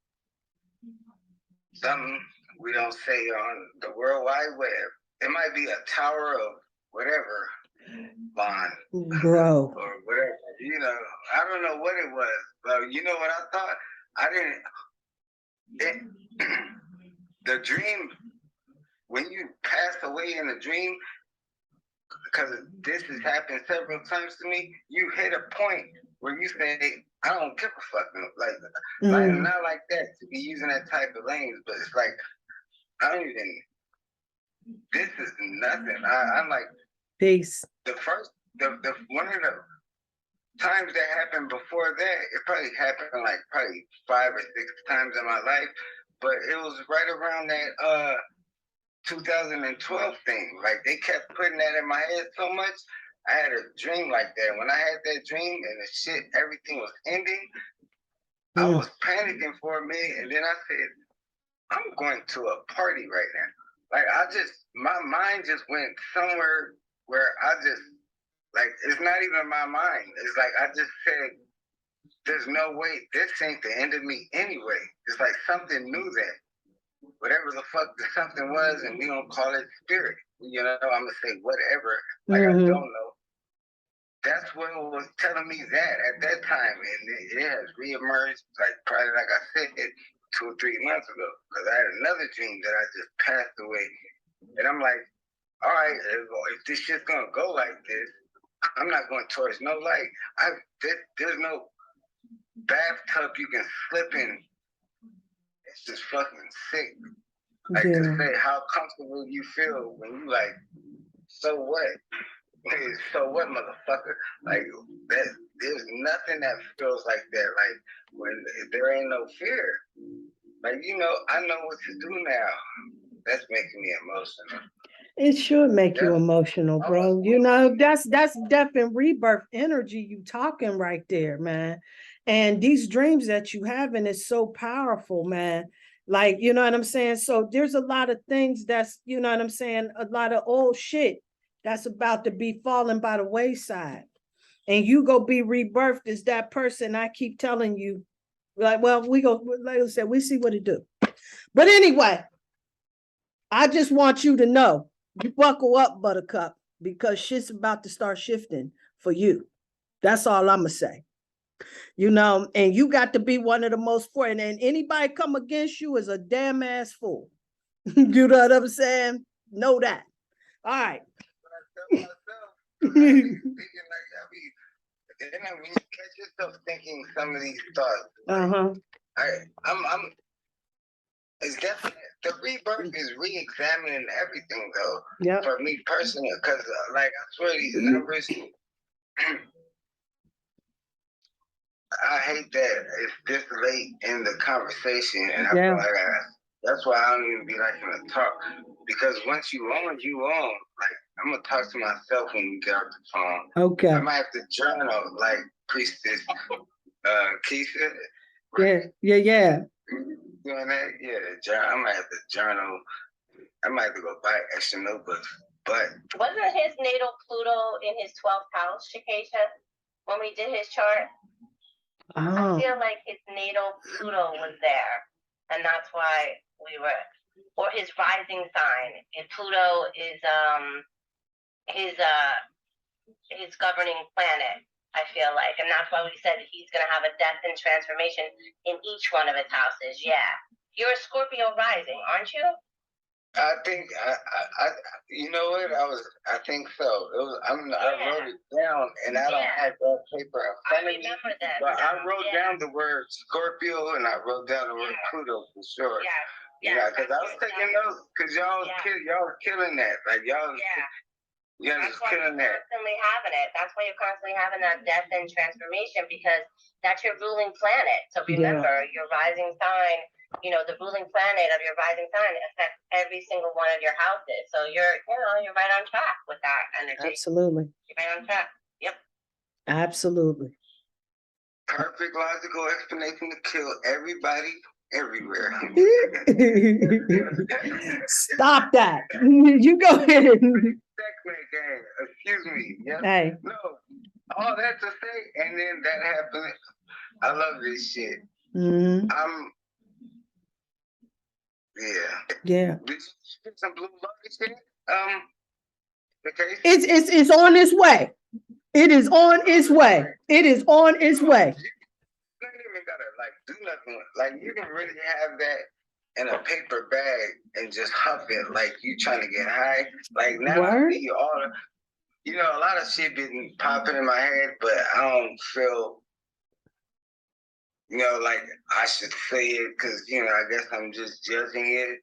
something we don't say on the World Wide Web. It might be a tower of whatever bond. Bro. Or whatever. You know, I don't know what it was. But you know what I thought? I didn't... the dream, when you pass away in a dream, because this has happened several times to me, you hit a point where you say, I don't give a fuck. Like, not like that, to be using that type of language, but it's like, I don't even, this is nothing. I'm like, Peace. the one of the times that happened before that, it probably happened like probably 5 or 6 times in my life, but it was right around that 2012 thing. Like, they kept putting that in my head so much. I had a dream like that. When I had that dream and the shit, everything was ending, I was panicking for a minute, and then I said, I'm going to a party right now. Like, my mind just went somewhere where I just, like, it's not even my mind. It's like, I just said, there's no way, this ain't the end of me anyway. It's like something knew that. Whatever the fuck the something was, and we don't call it spirit. You know, I'm gonna say whatever, like I don't know. That's what was telling me that at that time, and it has reemerged, like probably like I said, 2 or 3 months ago, because I had another dream that I just passed away, and I'm like, all right, if this shit's gonna go like this, I'm not going towards no light. There's no bathtub you can slip in. It's just fucking sick. Like, to say how comfortable you feel when you like, so what? So what, motherfucker? Like, that, there's nothing that feels like that. Like, when there ain't no fear. Like, you know, I know what to do now. That's making me emotional. It should make you emotional, bro. You know, that's death and rebirth energy you talking right there, man. And these dreams that you having is so powerful, man. Like, you know what I'm saying? So there's a lot of things that's, you know what I'm saying, a lot of old shit that's about to be falling by the wayside. And you go be rebirthed as that person I keep telling you. Like, well, we go, like I said, we see what it do. But anyway, I just want you to know, you buckle up, Buttercup, because shit's about to start shifting for you. That's all I'm gonna say. You know, and you got to be one of the most important. And anybody come against you is a damn ass fool. You know what I'm saying? Know that. All right. When you catch yourself thinking some of these thoughts, I'm it's definitely, the rebirth is re-examining everything though. Yeah. For me personally, because like I swear these numbers, I hate that it's this late in the conversation, and I feel like that's why I don't even be liking to talk, because once you on, you on. Like, I'm gonna talk to myself when we get off the phone. Okay. I might have to journal, like Priestess Keisha. Right? Yeah. Doing that, I might have to journal. I might have to go buy extra notebooks. But wasn't his natal Pluto in his 12th house, Shakesha, when we did his chart? I feel like his natal Pluto was there, and that's why we were, or his rising sign. And Pluto is his governing planet, I feel like, and that's why we said he's gonna have a death and transformation in each one of his houses. Yeah, you're a Scorpio rising, aren't you? I think I you know what, I think so. It was, I wrote it down, and I don't have that paper in front of me. But I wrote down the word Scorpio, and I wrote down the word Pluto for sure. Yeah, because I was taking notes, because y'all was killing that. Like, y'all was just killing that. Constantly having it. That's why you're constantly having that death and transformation, because that's your ruling planet. So remember, your rising sign, you know, the ruling planet of your rising sign affects every single one of your houses. So you're right on track with that energy. Absolutely. You're right on track. Yep. Absolutely. Perfect logical explanation to kill everybody everywhere. Stop that. You go ahead. Excuse me. Yeah. Hey. No, all that to say, and then that happened. I love this shit. Mm-hmm. Yeah. Did you get some blue luggage shit? The case? It's on its way. It is on its way. It is on its way. You don't even gotta like do nothing. Like you can really have that in a paper bag and just huff it like you trying to get high. Like now Word? you all, you know, a lot of shit been popping in my head, but I don't feel, you know, like I should say it because, you know, I guess I'm just judging it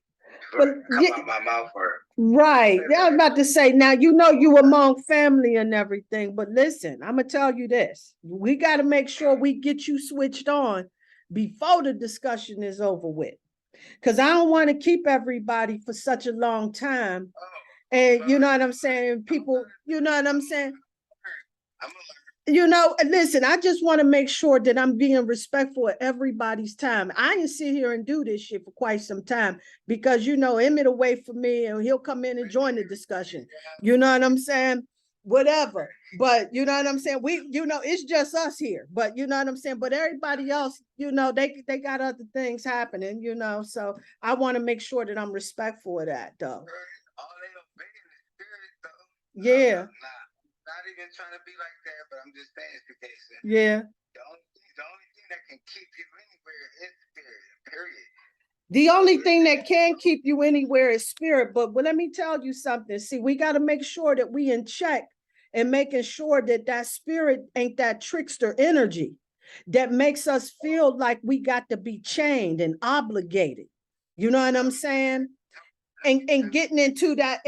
for it to come out my mouth or. Right. Yeah, I was about to say, now, you know, you among family and everything, but listen, I'm going to tell you this. We got to make sure we get you switched on before the discussion is over with. Because I don't want to keep everybody for such a long time. And you know what I'm saying? People, you know what I'm saying? You know, listen, I just want to make sure that I'm being respectful of everybody's time. I didn't sit here and do this shit for quite some time because, you know, Emmett will wait for me and he'll come in and join the discussion. You know what I'm saying? Whatever. But you know what I'm saying? We, you know, it's just us here, but you know what I'm saying? But everybody else, you know, they got other things happening, you know, so I want to make sure that I'm respectful of that though. Yeah. Not even trying to be like that, but I'm just saying it's the case. Yeah. The only thing that can keep you anywhere is spirit, period. The only thing that can keep you anywhere is spirit. But let me tell you something. See, we got to make sure that we in check and making sure that that spirit ain't that trickster energy that makes us feel like we got to be chained and obligated. You know what I'm saying? And getting into that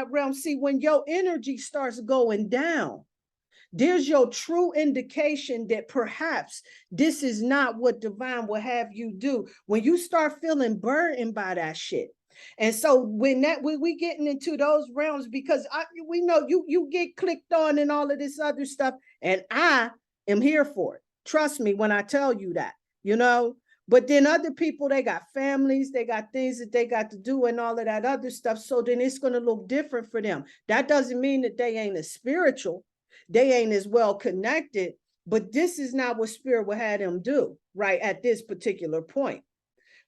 realm. See, when your energy starts going down, there's your true indication that perhaps this is not what divine will have you do. When you start feeling burdened by that shit. And so when we getting into those realms, because we know you get clicked on and all of this other stuff, and I am here for it. Trust me when I tell you that, you know. But then other people, they got families, they got things that they got to do and all of that other stuff. So then it's going to look different for them. That doesn't mean that they ain't as spiritual. They ain't as well connected, but this is not what spirit will have them do, right? At this particular point.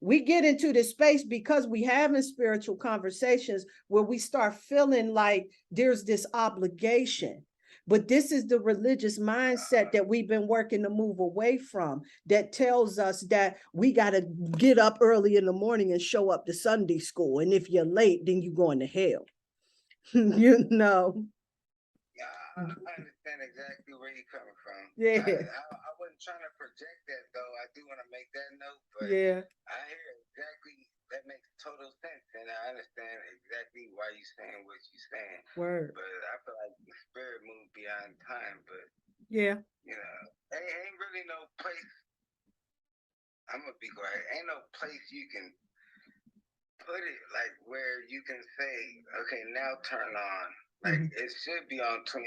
We get into this space because we having spiritual conversations where we start feeling like there's this obligation. But this is the religious mindset that we've been working to move away from, that tells us that we got to get up early in the morning and show up to Sunday school. And if you're late, then you're going to hell. You know. I understand exactly where you're coming from. Yeah. I wasn't trying to project that, though. I do want to make that note, but yeah. I hear exactly, that makes total sense, and I understand exactly why you're saying what you're saying. Word. But I feel like the spirit moved beyond time, but yeah, you know, ain't really no place. I'm gonna be quiet. Ain't no place you can put it like where you can say, okay, now turn on. Like it should be on 24.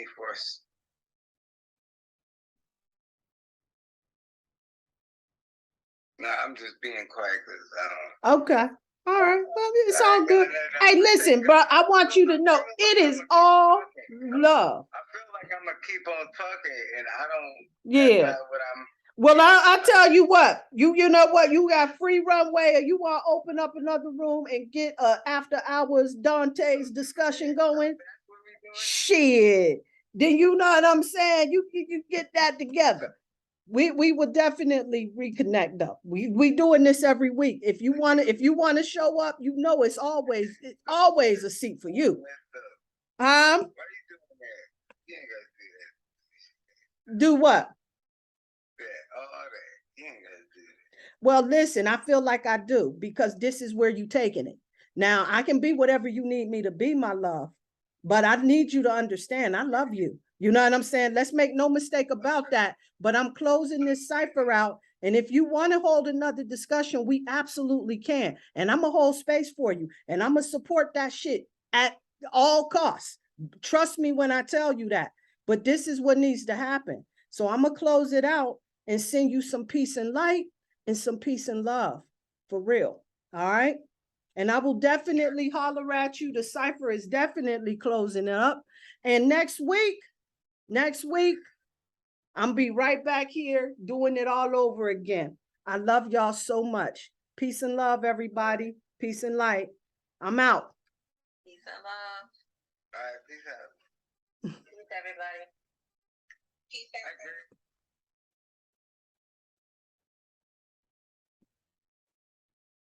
No, I'm just being quiet because okay. All right. Well, it's all good. Hey, listen, bro, I want you to know it is all love. I feel like I'm gonna keep on talking and I don't. Yeah. That's not what I'm. Well, I'll tell you what, you know what, you got free runway, or you want to open up another room and get after hours Dante's discussion going. Shit. Then you know what I'm saying? You get that together. We will definitely reconnect though. We doing this every week. If you want to show up, you know it's always a seat for you. Why are you doing that? You ain't gotta do that. Do what? All that. You ain't gotta do that. Well, listen, I feel like I do, because this is where you taking it. Now, I can be whatever you need me to be, my love, but I need you to understand I love you. You know what I'm saying? Let's make no mistake about that. But I'm closing this cipher out. And if you want to hold another discussion, we absolutely can. And I'm going to hold space for you. And I'm going to support that shit at all costs. Trust me when I tell you that. But this is what needs to happen. So I'm going to close it out and send you some peace and light. and some peace and love, for real. All right. And I will definitely holler at you. The Cypher is definitely closing up. And next week, I'm be right back here doing it all over again. I love y'all so much. Peace and love, everybody. Peace and light. I'm out. Peace and love. All right, peace out. Peace, everybody. Peace, everybody.